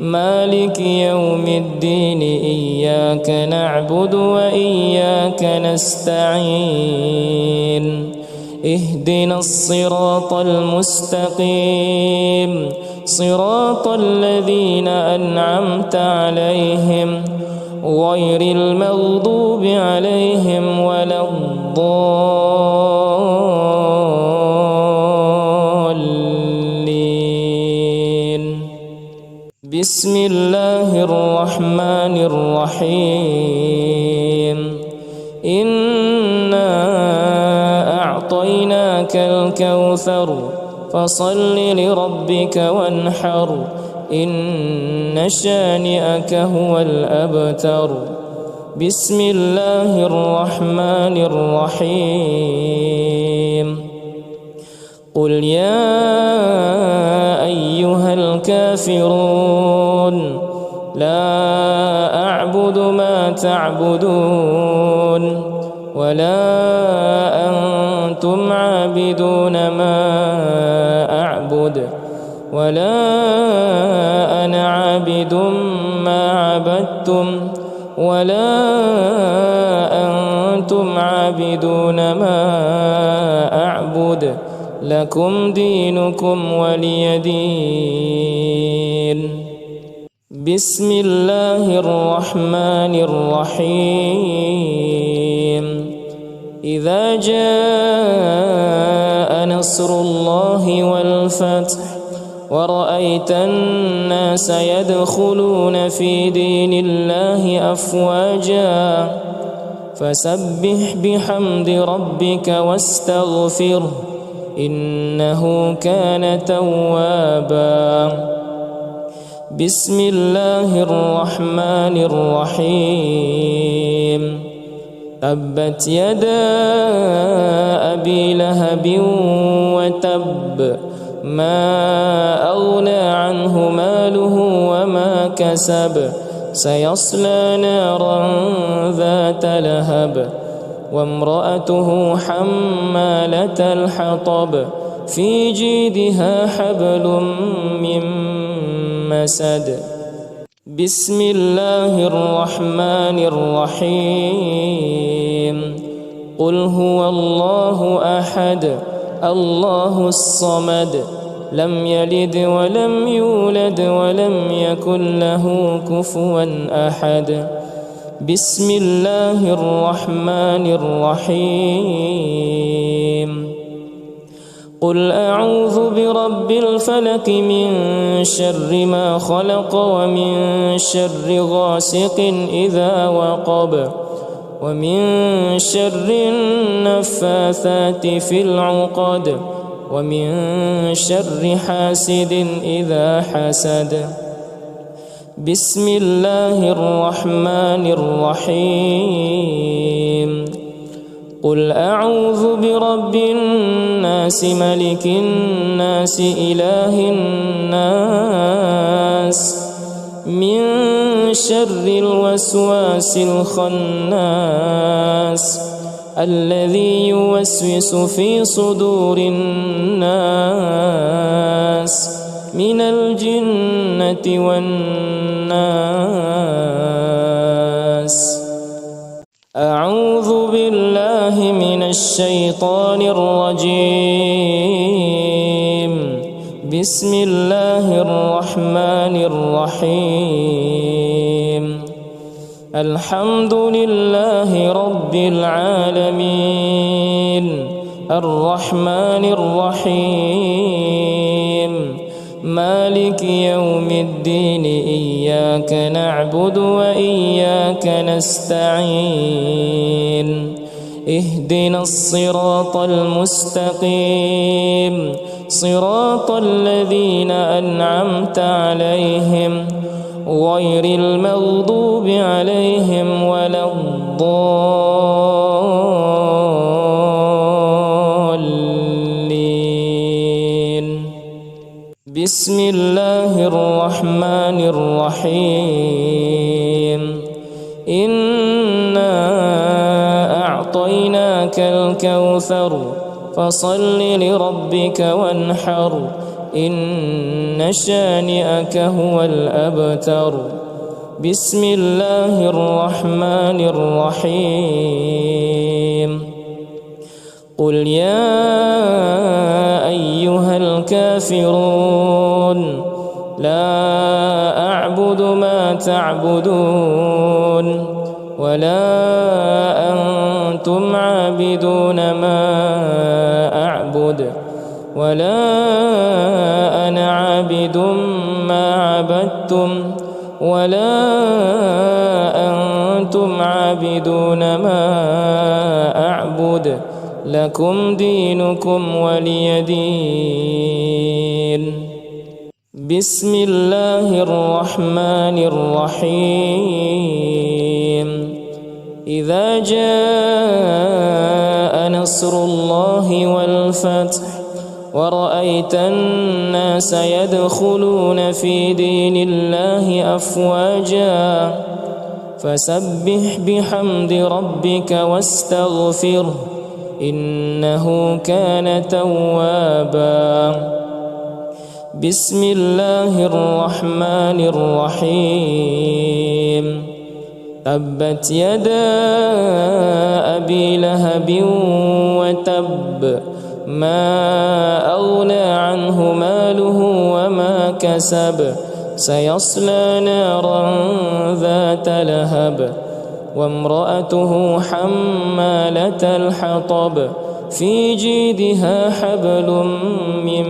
مالك يوم الدين إياك نعبد وإياك نستعين اهدنا الصراط المستقيم صراط الذين أنعمت عليهم غير المغضوب عليهم ولا الضالين. بسم الله الرحمن الرحيم. إنا أعطيناك الكوثر فصل لربك وانحر إن شانئك هو الأبتر. بسم الله الرحمن الرحيم. قل يا أيها الكافرون لا أعبد ما تعبدون ولا أنتم عابدون ما أعبد ولا أنا عابد ما عبدتم ولا أنتم عابدون ما أعبد لكم دينكم ولي دين. بسم الله الرحمن الرحيم. إذا جاء نصر الله والفتح ورأيت الناس يدخلون في دين الله أفواجا فسبح بحمد ربك واستغفره إنه كان توابا. بسم الله الرحمن الرحيم. تبت يدا أبي لهب وتب ما أغنى عنه ماله وما كسب سيصلى نارا ذات لهب وامرأته حمالة الحطب في جيدها حبل من مسد. بسم الله الرحمن الرحيم. قل هو الله أحد الله الصمد لم يلد ولم يولد ولم يكن له كفوا أحد. بسم الله الرحمن الرحيم. قل أعوذ برب الفلق من شر ما خلق ومن شر غاسق إذا وقب ومن شر النفاثات في العقد ومن شر حاسد إذا حسد. بسم الله الرحمن الرحيم. قل أعوذ برب الناس ملك الناس إله الناس من شر الوسواس الخناس الذي يوسوس في صدور الناس من الجنة والناس. أعوذ بالله من الشيطان الرجيم. بسم الله الرحمن الرحيم. الحمد لله رب العالمين الرحمن الرحيم مالك يوم الدين إياك نعبد وإياك نستعين اهدنا الصراط المستقيم صراط الذين أنعمت عليهم غير المغضوب عليهم ولا الضالين. بسم الله الرحمن الرحيم. إنا أعطيناك الكوثر فصل لربك وانحر إن شانئك هو الأبتر. بسم الله الرحمن الرحيم. قل يا أيها الكافرون لا أعبد ما تعبدون ولا أنتم عابدون ما أعبد ولا أنا عابد ما عبدتم ولا أنتم عابدون ما أعبد لكم دينكم ولي دين. بسم الله الرحمن الرحيم. إذا جاء نصر الله والفتح ورأيت الناس يدخلون في دين الله أفواجا فسبح بحمد ربك واستغفره إنه كان توابا. بسم الله الرحمن الرحيم. تبت يدا أبي لهب وتب ما أغنى عنه ماله وما كسب سيصلى نارا ذات لهب وامرأته حمالة الحطب في جيدها حبل من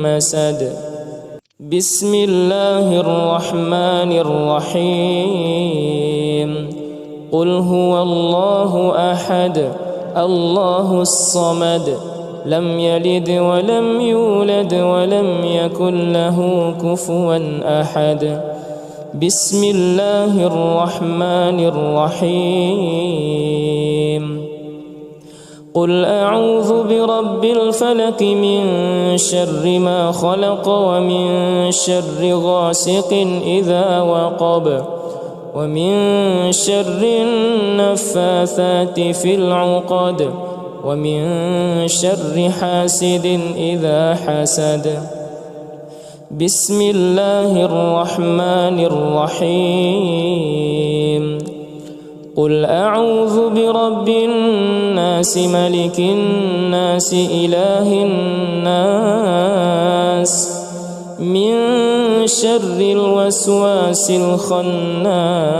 مسد. بسم الله الرحمن الرحيم. قل هو الله أحد الله الصمد لم يلد ولم يولد ولم يكن له كفوا أحد. بسم الله الرحمن الرحيم. قل أعوذ برب الفلق من شر ما خلق ومن شر غاسق إذا وقب ومن شر النفاثات في العقد ومن شر حاسد إذا حسد. بسم الله الرحمن الرحيم. قل أعوذ برب الناس ملك الناس إله الناس من شر الوسواس الخناس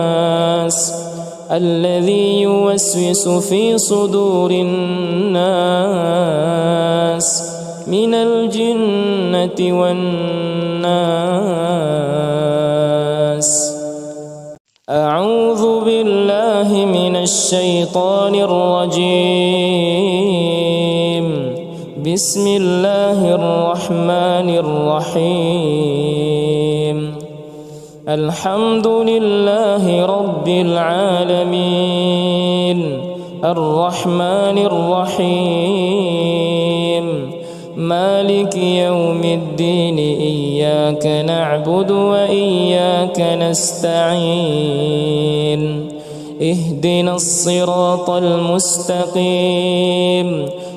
الذي يوسوس في صدور الناس من الجنة والناس. أعوذ بالله من الشيطان الرجيم. بسم الله الرحمن الرحيم. الحمد لله رب العالمين الرحمن الرحيم مالك يوم الدين. إياك نعبد وإياك نستعين. اهدنا الصراط المستقيم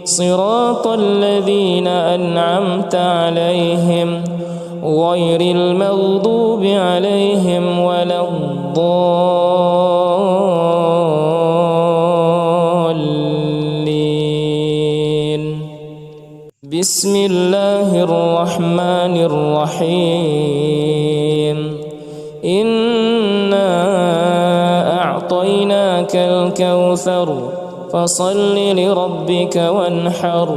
صراط الذين أنعمت عليهم غير المغضوب عليهم ولا الضالين. بسم الله الرحمن الرحيم. إنا أعطيناك الكوثر فصل لربك وانحر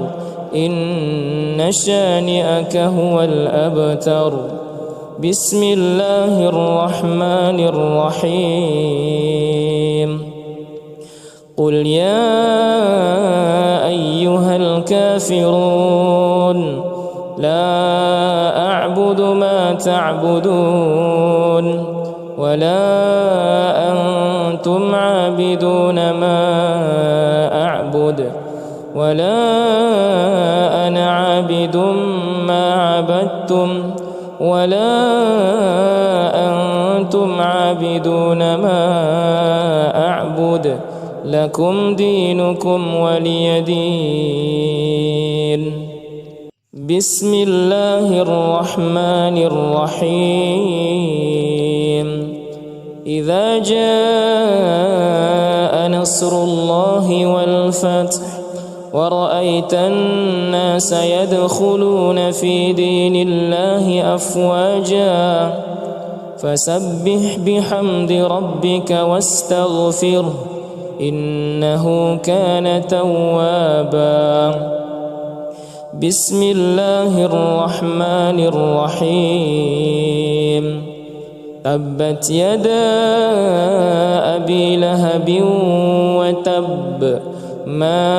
إن شانئك هو الأبتر. بسم الله الرحمن الرحيم. قل يا أيها الكافرون لا أعبد ما تعبدون ولا أنتم عابدون ما أعبد ولا أنا عابد ما عبدتم ولا أنتم عابدون ما أعبد لكم دينكم ولي دين. بسم الله الرحمن الرحيم. إذا جاء نصر الله والفتح ورأيت الناس يدخلون في دين الله أفواجا فسبح بحمد ربك واستغفره إنه كان توابا. بسم الله الرحمن الرحيم. تبت يدا أبي لهب وتب ما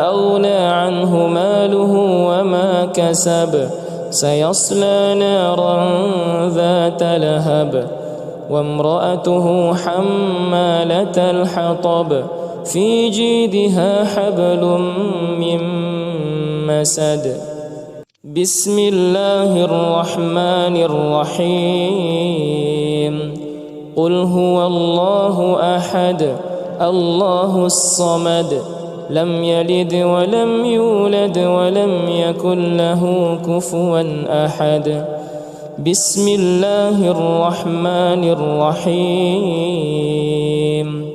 أغنى عنه ماله وما كسب سيصلى نارا ذات لهب وامرأته حمالة الحطب في جيدها حبل من مسد. بسم الله الرحمن الرحيم. قل هو الله أحد الله الصمد لم يلد ولم يولد ولم يكن له كفوا أحد. بسم الله الرحمن الرحيم.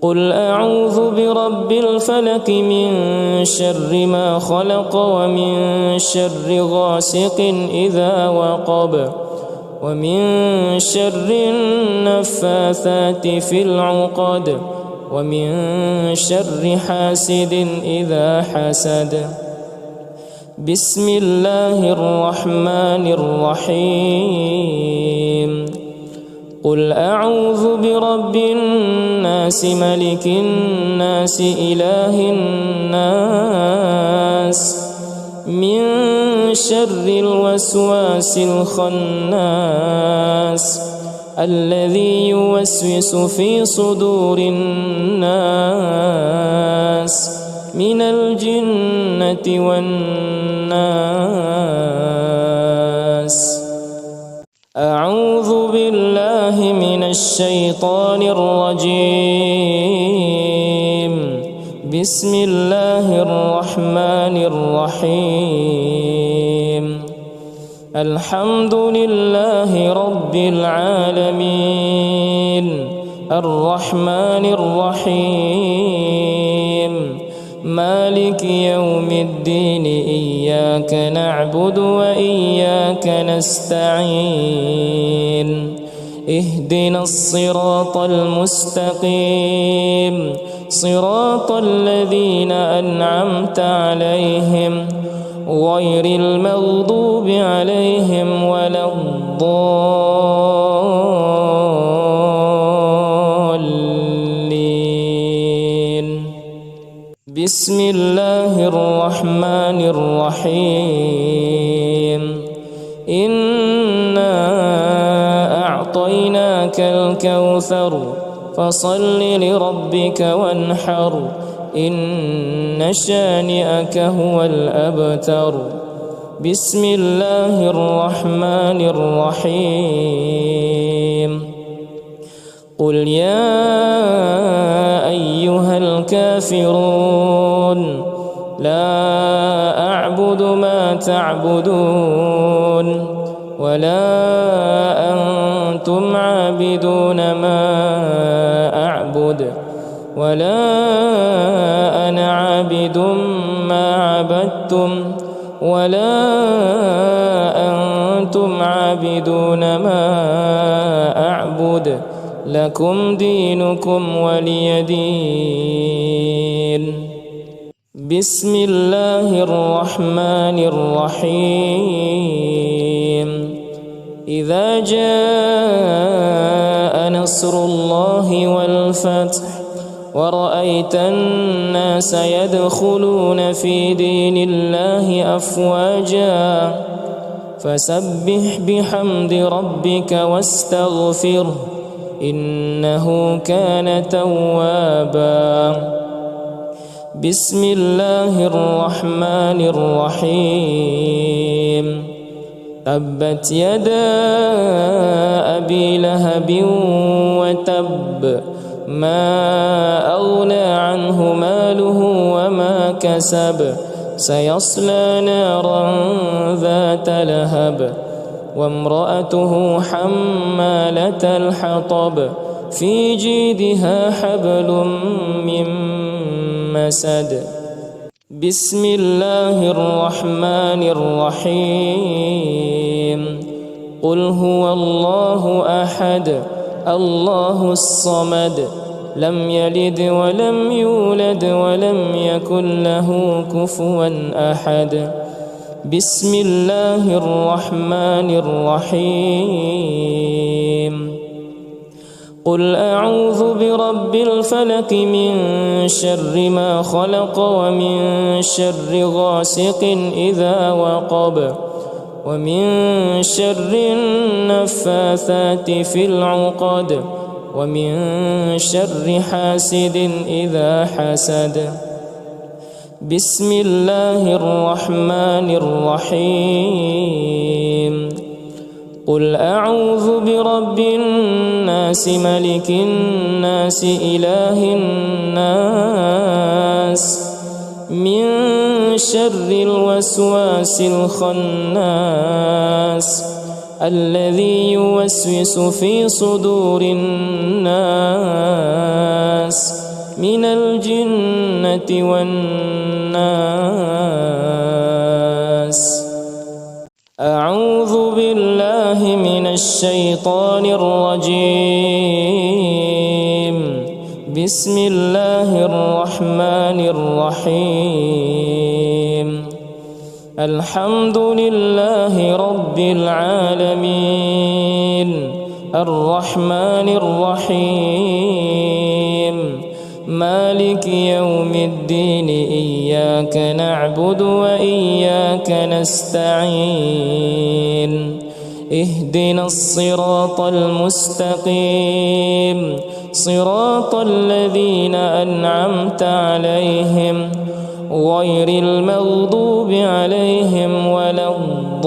قل أعوذ برب الفلق من شر ما خلق ومن شر غاسق إذا وقب ومن شر النفاثات في العقد ومن شر حاسد إذا حسد. بسم الله الرحمن الرحيم. قل أعوذ برب الناس ملك الناس إله الناس من شر الوسواس الخناس الذي يوسوس في صدور الناس من الجنة والناس. أعوذ بالله من الشيطان الرجيم. بسم الله الرحمن الرحيم. الحمد لله رب العالمين الرحمن الرحيم مالك يوم الدين. إياك نعبد وإياك نستعين. اهدنا الصراط المستقيم صراط الذين أنعمت عليهم غير المغضوب عليهم ولا الضالين. بسم الله الرحمن الرحيم. إنا أعطيناك الكوثر فصل لربك وانحر إن شانئك هو الأبتر. بسم الله الرحمن الرحيم. قل يا أيها الكافرون لا أعبد ما تعبدون ولا أنتم عابدون ما أعبد ولا أنا عابد ما عبدتم ولا أنتم عابدون ما أعبد لكم دينكم ولي دين. بسم الله الرحمن الرحيم. إذا جاء نصر الله والفتح ورأيت الناس يدخلون في دين الله أفواجا فسبح بحمد ربك واستغفره إنه كان توابا. بسم الله الرحمن الرحيم. تبت يدا أبي لهب وتب ما أغنى عنه ماله وما كسب سيصلى نارا ذات لهب وامرأته حمالة الحطب في جيدها حبل من مسد. بسم الله الرحمن الرحيم. قل هو الله أحد الله الصمد لم يلد ولم يولد ولم يكن له كفوا أحد. بسم الله الرحمن الرحيم. قل أعوذ برب الفلق من شر ما خلق ومن شر غاسق إذا وقب ومن شر النفاثات في العقد ومن شر حاسد إذا حسد. بسم الله الرحمن الرحيم. قل أعوذ برب الناس ملك الناس إله الناس من شر الوسواس الخناس الذي يوسوس في صدور الناس من الجنة والناس. أعوذ بالله من الشيطان الرجيم. بسم الله الرحمن الرحيم. الحمد لله رب العالمين الرحمن الرحيم مالك يوم الدين إياك نعبد وإياك نستعين اهدنا الصراط المستقيم صراط الذين أنعمت عليهم غير المغضوب عليهم ولا الضالين.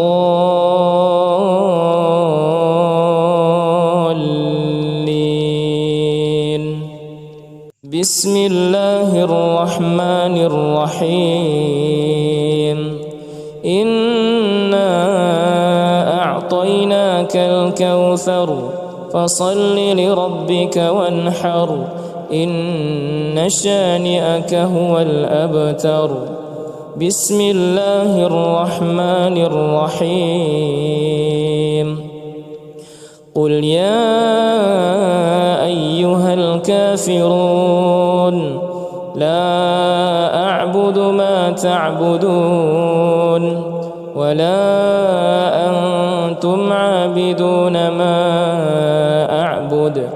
بسم الله الرحمن الرحيم. إنا أعطيناك الكوثر فصل لربك وانحر إن شانئك هو الأبتر. بسم الله الرحمن الرحيم. قل يا أيها الكافرون لا أعبد ما تعبدون ولا أنتم عابدون ما أعبد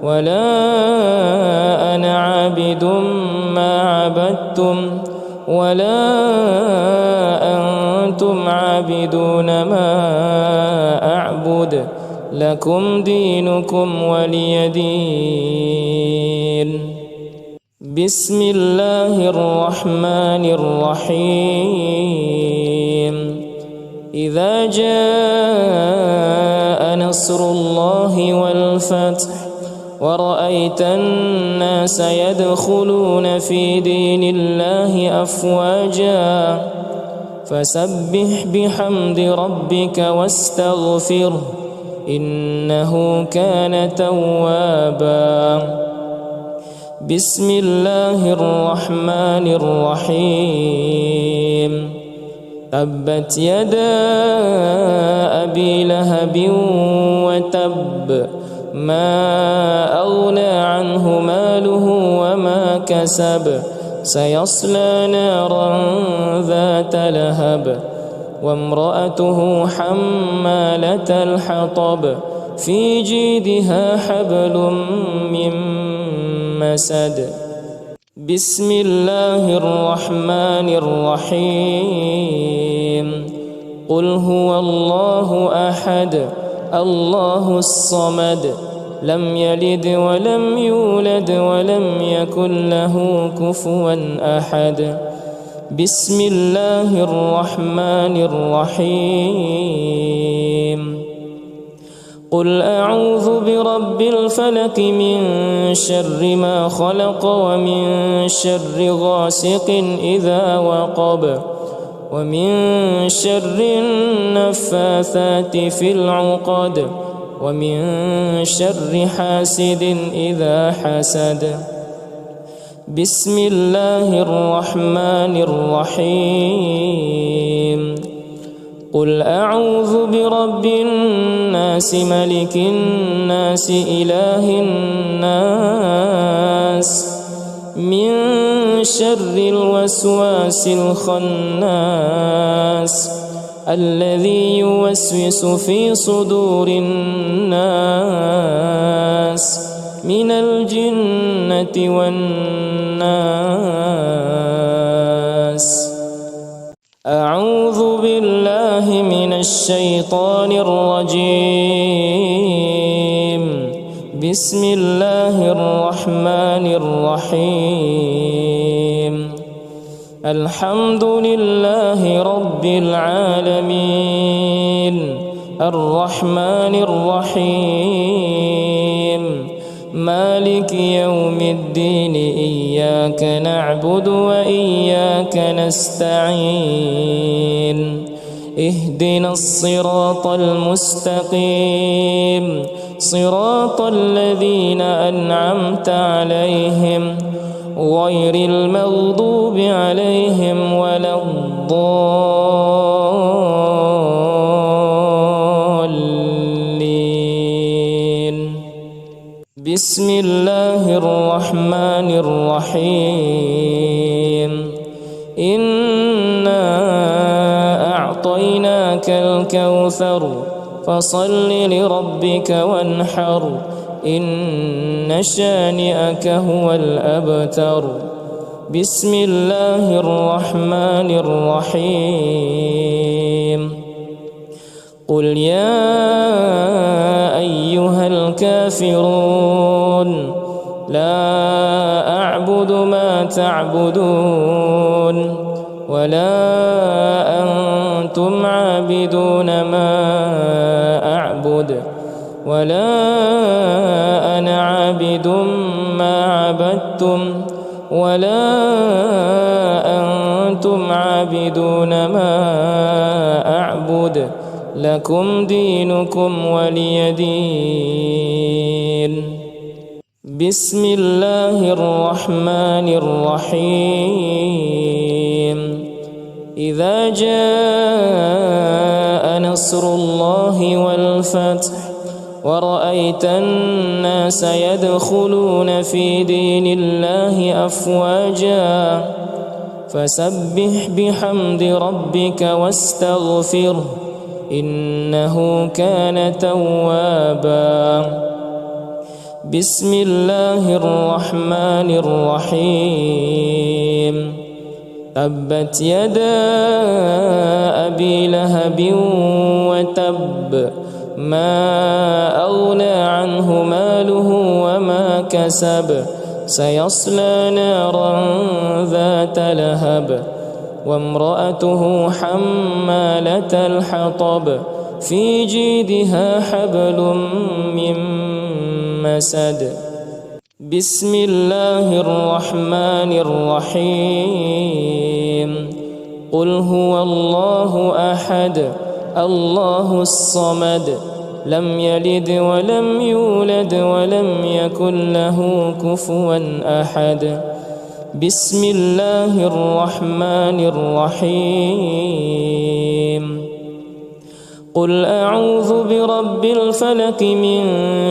ولا أنا عابد ما عبدتم ولا أنتم عابدون ما أعبد لكم دينكم ولي دين. بسم الله الرحمن الرحيم. إذا جاء نصر الله والفتح ورأيت الناس يدخلون في دين الله أفواجا فسبح بحمد ربك واستغفره إنه كان توابا. بسم الله الرحمن الرحيم. تبت يدا أبي لهب وتب ما أغنى عنه ماله وما كسب سيصلى نارا ذات لهب وامرأته حمالة الحطب في جيدها حبل من مسد. بسم الله الرحمن الرحيم. قل هو الله أحد الله الصمد لم يلد ولم يولد ولم يكن له كفوا أحد. بسم الله الرحمن الرحيم. قل أعوذ برب الفلق من شر ما خلق ومن شر غاسق إذا وقب ومن شر النفاثات في العقد ومن شر حاسد إذا حسد. بسم الله الرحمن الرحيم. قل أعوذ برب الناس ملك الناس إله الناس من شر الوسواس الخناس الذي يوسوس في صدور الناس من الجنة والناس. أعوذ بالله من الشيطان الرجيم. بسم الله الرحمن الرحيم. الحمد لله رب العالمين الرحمن الرحيم مالك يوم الدين إياك نعبد وإياك نستعين اهدنا الصراط المستقيم صراط الذين أنعمت عليهم غير المغضوب عليهم ولا الضالين. بسم الله الرحمن الرحيم. إنا أعطيناك الكوثر فصل لربك وانحر إن شانئك هو الأبتر. بسم الله الرحمن الرحيم. قل يا أيها الكافرون لا أعبد ما تعبدون ولا أنتم عابدون ما أعبد ولا أنا عابد ما عبدتم ولا أنتم عابدون ما أعبد لكم دينكم ولي دين. بسم الله الرحمن الرحيم. إذا جاء نصر الله والفتح ورأيت الناس يدخلون في دين الله أفواجا فسبح بحمد ربك واستغفره إنه كان توابا. بسم الله الرحمن الرحيم. تبت يدا أبي لهب وتب ما أغنى عنه ماله وما كسب سيصلى نارا ذات لهب وامرأته حمالة الحطب في جيدها حبل من مسد. بسم الله الرحمن الرحيم. قل هو الله أحد الله الصمد لم يلد ولم يولد ولم يكن له كفوا أحد. بسم الله الرحمن الرحيم. قل أعوذ برب الفلق من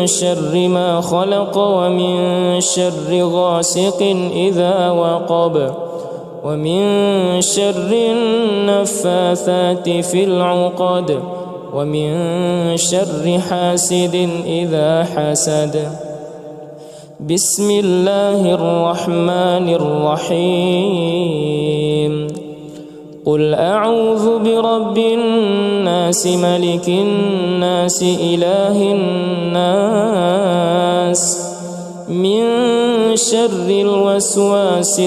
شر ما خلق ومن شر غاسق إذا وقب ومن شر النفاثات في العقد ومن شر حاسد إذا حسد. بسم الله الرحمن الرحيم. قل أعوذ برب الناس ملك الناس إله الناس من شر الوسواس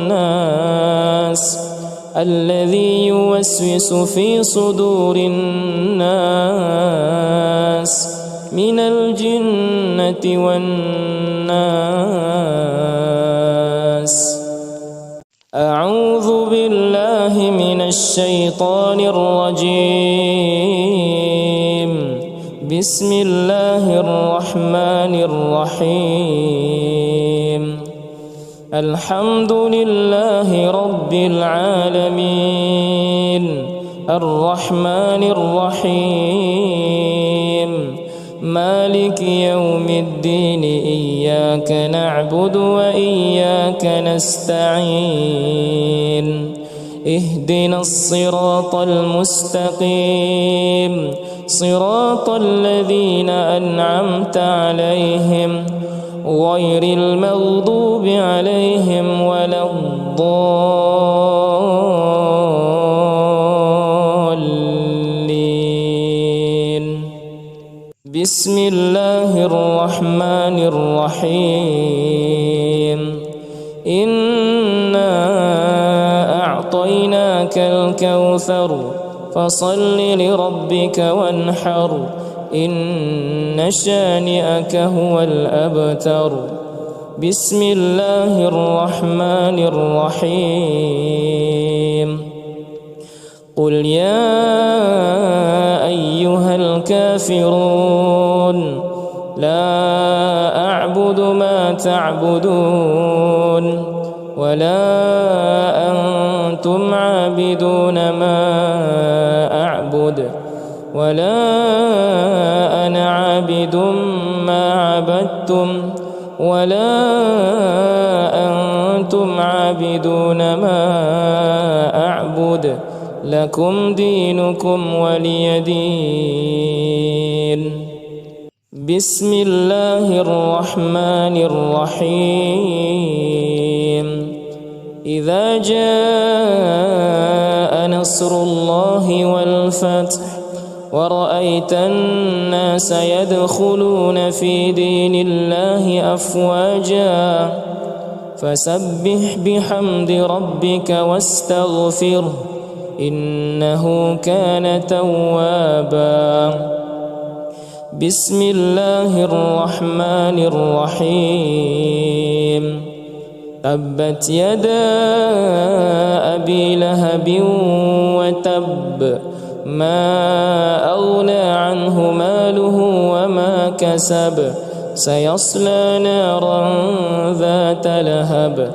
الخناس الذي يوسوس في صدور الناس من الجنة والناس. أعوذ بالله من الشيطان الرجيم. بسم الله الرحمن الرحيم. الحمد لله رب العالمين الرحمن الرحيم مالك يوم الدين إياك نعبد وإياك نستعين اهدنا الصراط المستقيم صراط الذين أنعمت عليهم غير المغضوب عليهم ولا الضالين. بسم الله الرحمن الرحيم. إنا أعطيناك الكوثر فصل لربك وانحر إن شانئك هو الأبتر. بسم الله الرحمن الرحيم. قل يا أيها الكافرون لا أعبد ما تعبدون ولا أنتم عابدون ما أعبد ولا أنا عابد ما عبدتم ولا أنتم عابدون ما أعبد لكم دينكم ولي دين. بسم الله الرحمن الرحيم. إذا جاء نصر الله والفتح ورأيت الناس يدخلون في دين الله أفواجا فسبح بحمد ربك واستغفره إنه كان توابا. بسم الله الرحمن الرحيم. تبت يدا أبي لهب وتب ما أغنى عنه ماله وما كسب سيصلى نارا ذات لهب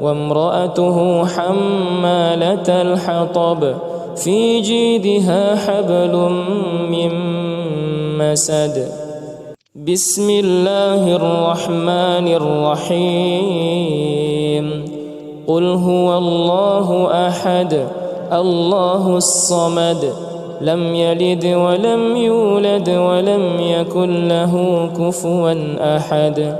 وامرأته حمالة الحطب في جيدها حبل من مسد بسم الله الرحمن الرحيم قل هو الله أحد الله الصمد لم يلد ولم يولد ولم يكن له كفوا أحد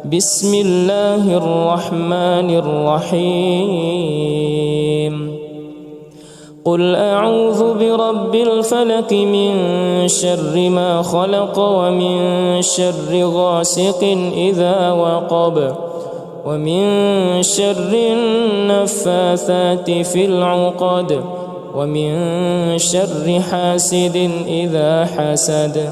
بسم الله الرحمن الرحيم قل أعوذ برب الفلق من شر ما خلق ومن شر غاسق إذا وقب ومن شر النفاثات في العقد ومن شر حاسد إذا حسد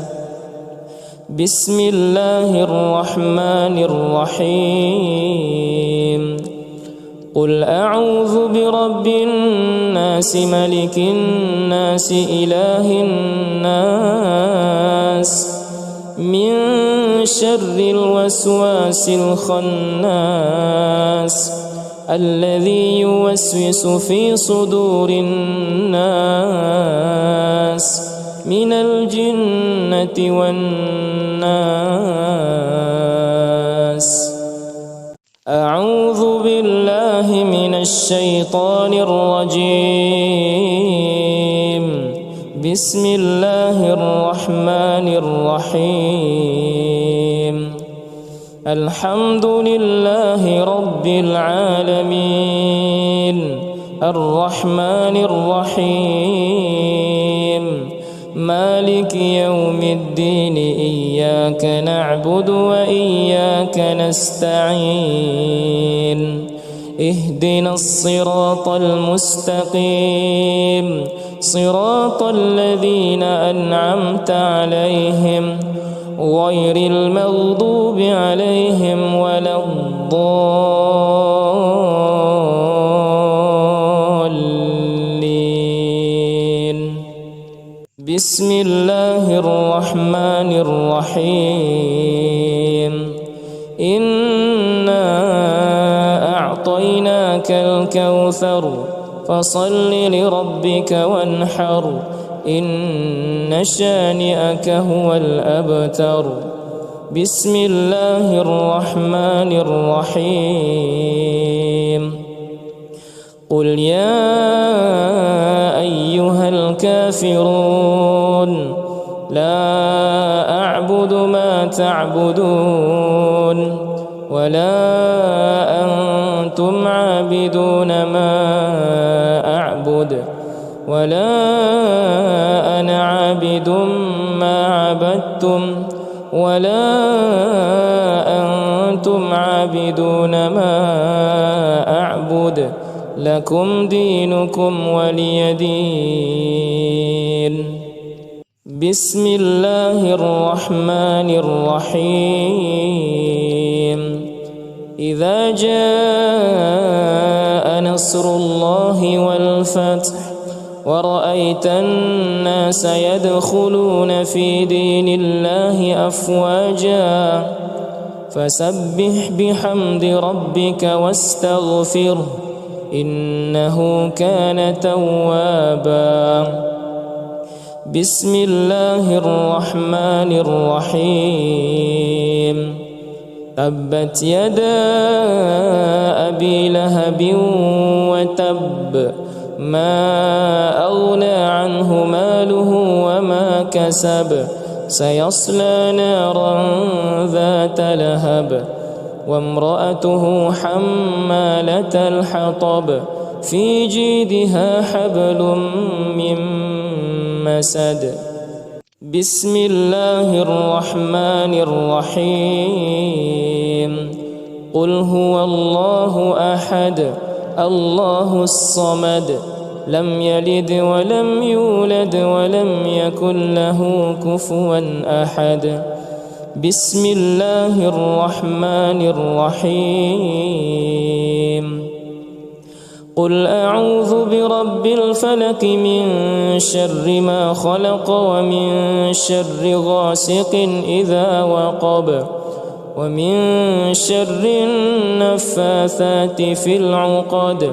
بسم الله الرحمن الرحيم قل أعوذ برب الناس ملك الناس إله الناس من شر الوسواس الخناس الذي يوسوس في صدور الناس من الجنة والناس أعوذ بالله من الشيطان الرجيم بسم الله الرحمن الرحيم الحمد لله رب العالمين الرحمن الرحيم مالك يوم الدين إياك نعبد وإياك نستعين اهدنا الصراط المستقيم صراط الذين أنعمت عليهم غير المغضوب عليهم ولا الضالين بسم الله الرحمن الرحيم إنا أعطيناك الكوثر فصل لربك وانحر إن شانئك هو الأبتر بسم الله الرحمن الرحيم قل يا أيها الكافرون لا أعبد ما تعبدون ولا أنتم عابدون ما أعبد ولا أنا عابد ما عبدتم ولا أنتم عابدون ما أعبد لكم دينكم ولي دين بسم الله الرحمن الرحيم إذا جاء نصر الله والفتح ورأيت الناس يدخلون في دين الله أفواجا فسبح بحمد ربك واستغفره إنه كان توابا بسم الله الرحمن الرحيم تبت يدا أبي لهب وتب ما أغنى عنه ماله وما كسب سيصلى نارا ذات لهب وامرأته حمالة الحطب في جيدها حبل من مسد بسم الله الرحمن الرحيم قل هو الله أحد الله الصمد لم يلد ولم يولد ولم يكن له كفوا أحد بسم الله الرحمن الرحيم قل أعوذ برب الفلق من شر ما خلق ومن شر غاسق إذا وقب ومن شر النفاثات في العقد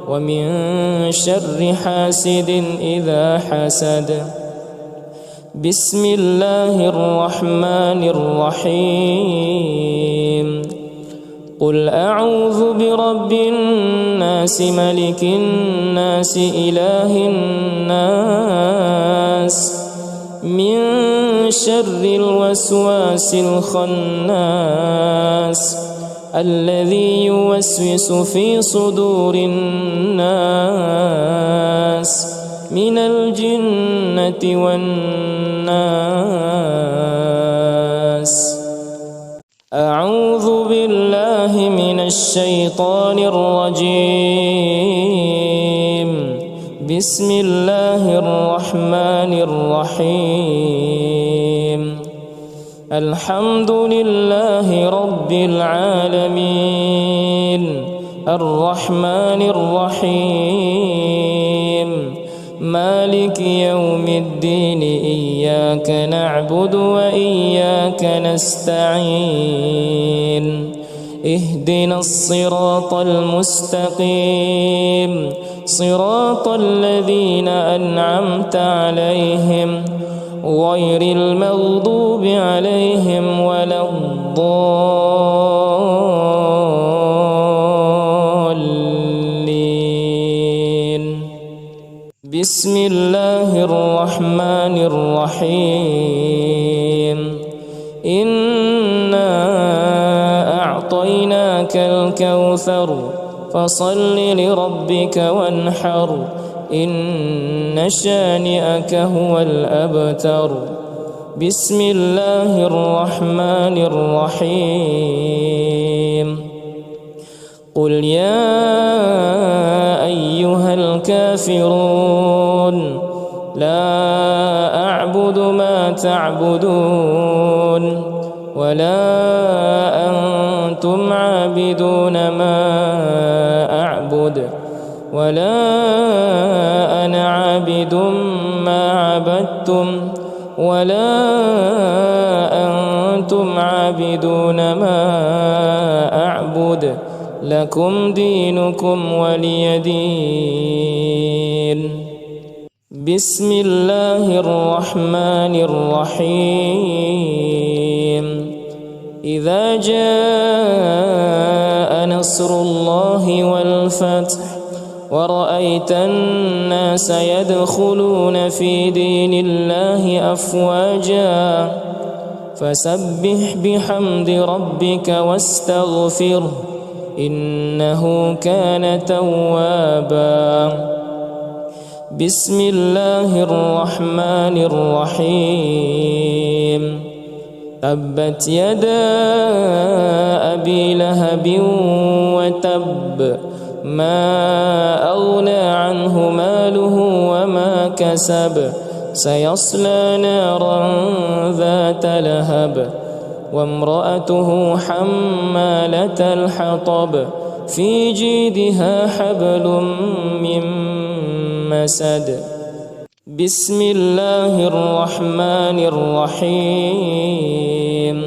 ومن شر حاسد إذا حسد بسم الله الرحمن الرحيم قل أعوذ برب الناس ملك الناس إله الناس من شر الوسواس الخناس الذي يوسوس في صدور الناس من الجنة والناس. أعوذ بالله من الشيطان الرجيم. بسم الله الرحمن الرحيم الحمد لله رب العالمين الرحمن الرحيم مالك يوم الدين إياك نعبد وإياك نستعين اهدنا الصراط المستقيم صراط الذين أنعمت عليهم غير المغضوب عليهم ولا الضالين. بسم الله الرحمن الرحيم إنا أعطيناك الكوثر فصل لربك وانحر إن شانئك هو الأبتر. بسم الله الرحمن الرحيم قل يا أيها الكافرون لا أعبد ما تعبدون ولا أنتم عابدون ما أعبد ولا أنا عابد ما عبدتم ولا أنتم عابدون ما أعبد لكم دينكم ولي دين. بسم الله الرحمن الرحيم إذا جاء نصر الله والفتح ورأيت الناس يدخلون في دين الله أفواجا فسبح بحمد ربك واستغفره إنه كان توابا. بسم الله الرحمن الرحيم تبت يدا أبي لهب وتب ما أغنى عنه ماله وما كسب سيصلى نارا ذات لهب وامرأته حمالة الحطب في جيدها حبل من مسد. بسم الله الرحمن الرحيم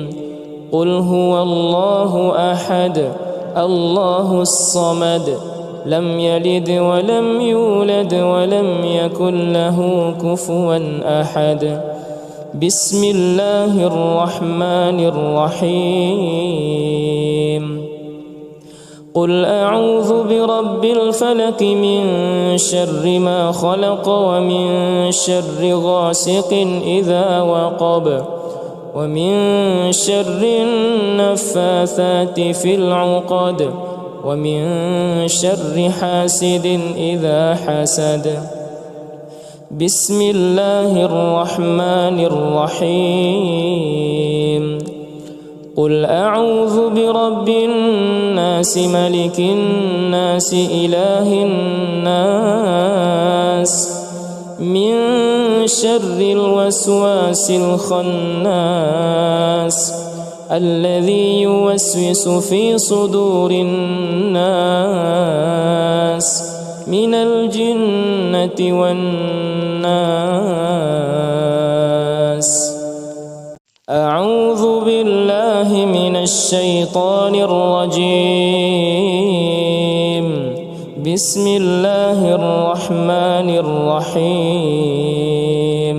قل هو الله أحد الله الصمد لم يلد ولم يولد ولم يكن له كفوا أحد. بسم الله الرحمن الرحيم قل أعوذ برب الفلق من شر ما خلق ومن شر غاسق إذا وقب ومن شر النفاثات في العقد ومن شر حاسد إذا حسد. بسم الله الرحمن الرحيم قل أعوذ برب الناس ملك الناس إله الناس من شر الوسواس الخناس الذي يوسوس في صدور الناس من الجنة والناس. أعوذ بالله من الشيطان الرجيم. بسم الله الرحمن الرحيم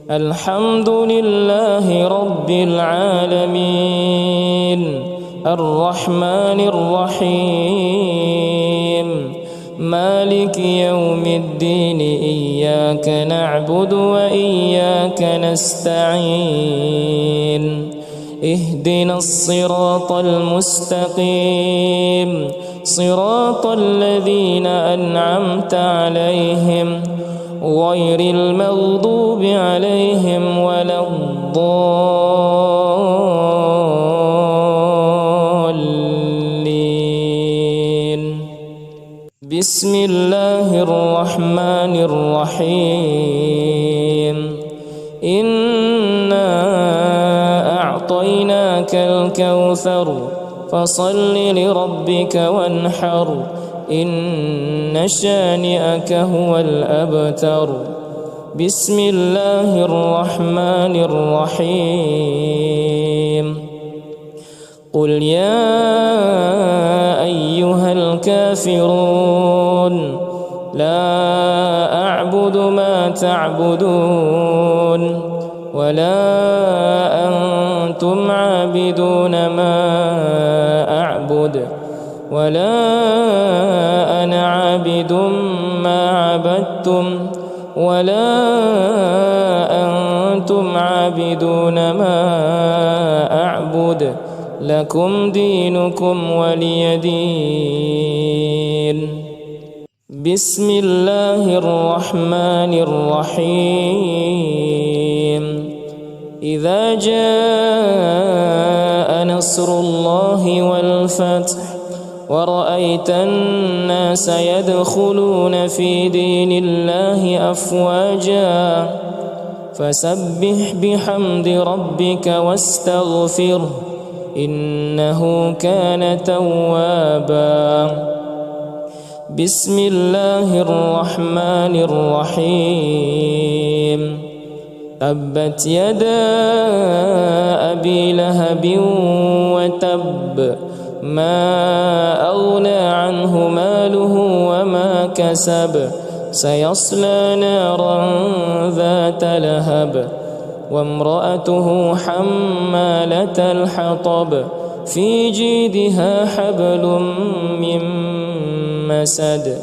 الحمد لله رب العالمين الرحمن الرحيم مالك يوم الدين إياك نعبد وإياك نستعين اهدنا الصراط المستقيم صراط الذين أنعمت عليهم غير المغضوب عليهم ولا الضالين. بسم الله الرحمن الرحيم إنا أعطيناك الكوثر فصل لربك وانحر إن شانئك هو الأبتر. بسم الله الرحمن الرحيم قل يا أيها الكافرون لا أعبد ما تعبدون ولا أنتم عابدون ما أعبد ولا أنا عابد ما عبدتم ولا أنتم عابدون ما أعبد لكم دينكم ولي دين. بسم الله الرحمن الرحيم إذا جاء نصر الله والفتح ورأيت الناس يدخلون في دين الله أفواجا فسبح بحمد ربك واستغفره إنه كان توابا. بسم الله الرحمن الرحيم تبت يدا أبي لهب وتب ما أغنى عنه ماله وما كسب سيصلى نارا ذات لهب وامرأته حمالة الحطب في جيدها حبل من مسد.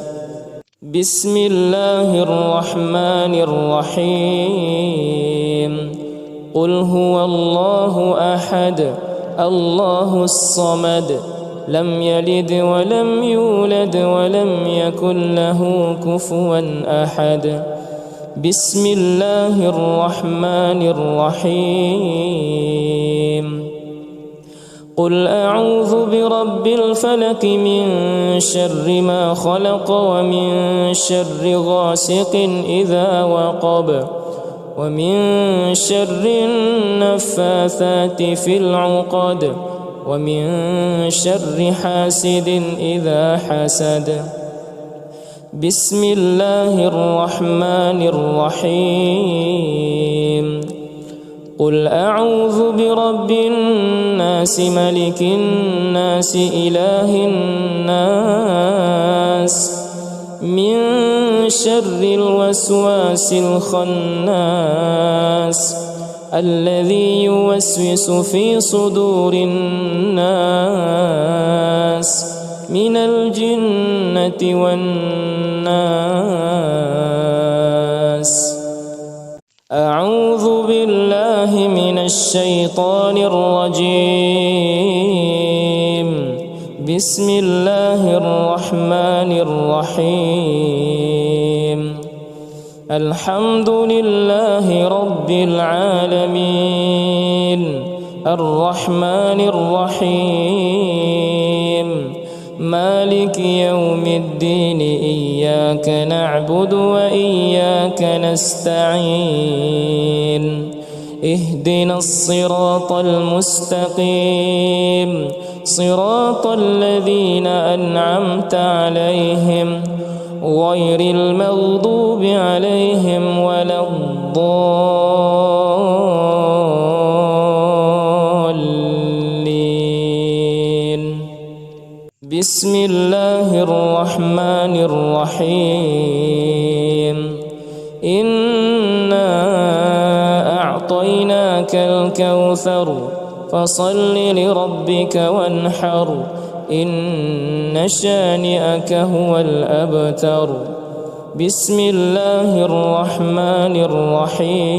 بسم الله الرحمن الرحيم قل هو الله أحد الله الصمد لم يلد ولم يولد ولم يكن له كفوا أحد. بسم الله الرحمن الرحيم قل أعوذ برب الفلق من شر ما خلق ومن شر غاسق إذا وقب ومن شر النفاثات في العقد ومن شر حاسد إذا حسد. بسم الله الرحمن الرحيم قل أعوذ برب الناس ملك الناس إله الناس من شر الوسواس الخناس الذي يوسوس في صدور الناس من الجنة والناس. أعوذ بالله من الشيطان الرجيم. بسم الله الرحمن الرحيم الحمد لله رب العالمين الرحمن الرحيم مالك يوم الدين إياك نعبد وإياك نستعين اهدنا الصراط المستقيم صراط الذين أنعمت عليهم غير المغضوب عليهم ولا الضالين. بسم الله الرحمن الرحيم إنا أعطيناك الكوثر فصل لربك وانحر إن شانئك هو الأبتر. بسم الله الرحمن الرحيم.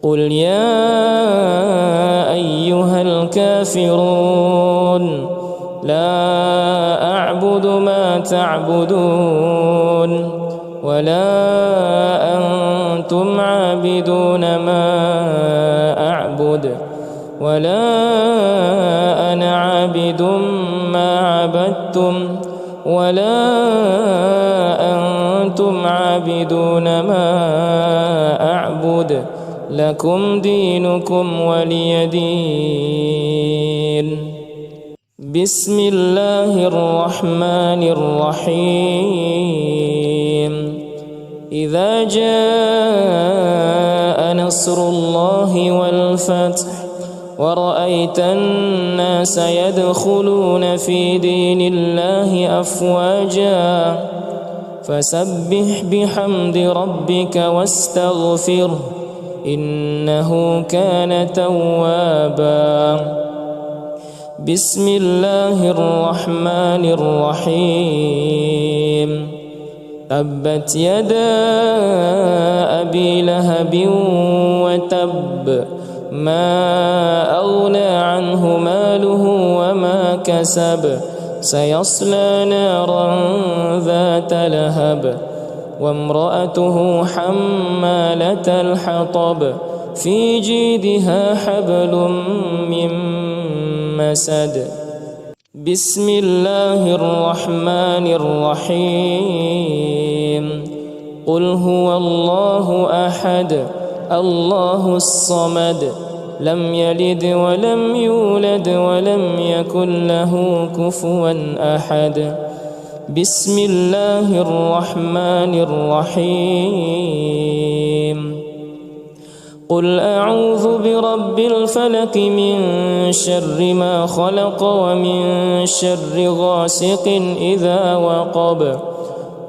قل يا أيها الكافرون لا أعبد ما تعبدون ولا أنتم عابدون ما أعبد ولا أنا عابد ما عبدتم ولا أنتم عابدون ما أعبد لكم دينكم ولي دين. بسم الله الرحمن الرحيم. إذا جاء نصر الله والفتح ورأيت الناس يدخلون في دين الله أفواجا فسبح بحمد ربك واستغفره إنه كان توابا. بسم الله الرحمن الرحيم. تبت يدا أبي لهب وتب ما أغنى عنه ماله وما كسب سيصلى نارا ذات لهب وامرأته حمالة الحطب في جيدها حبل من مسد. بسم الله الرحمن الرحيم. قل هو الله أحد الله الصمد لم يلد ولم يولد ولم يكن له كفوا أحد. بسم الله الرحمن الرحيم. قل أعوذ برب الفلق من شر ما خلق ومن شر غاسق إذا وقب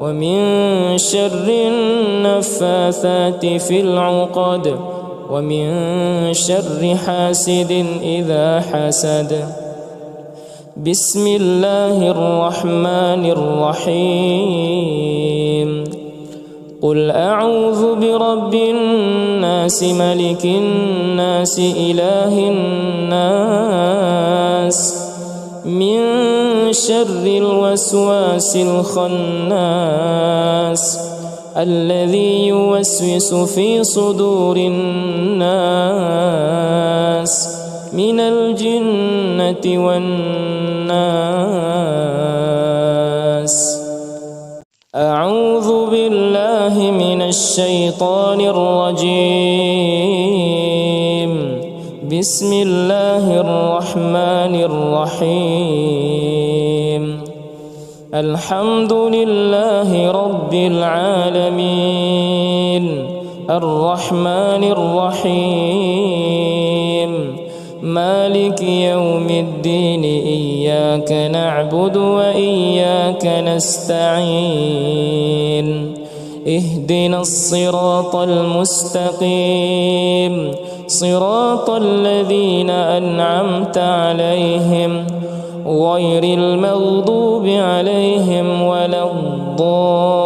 ومن شر النفاثات في العقد ومن شر حاسد إذا حسد. بسم الله الرحمن الرحيم. قل أعوذ برب الناس ملك الناس إله الناس من شر الوسواس الخناس الذي يوسوس في صدور الناس من الجنة والناس. أعوذ بالله من الشيطان الرجيم. بسم الله الرحمن الرحيم. الحمد لله رب العالمين الرحمن الرحيم مالك يوم الدين إياك نعبد وإياك نستعين اهدنا الصراط المستقيم صراط الذين أنعمت عليهم غير المغضوب عليهم ولا الضالين.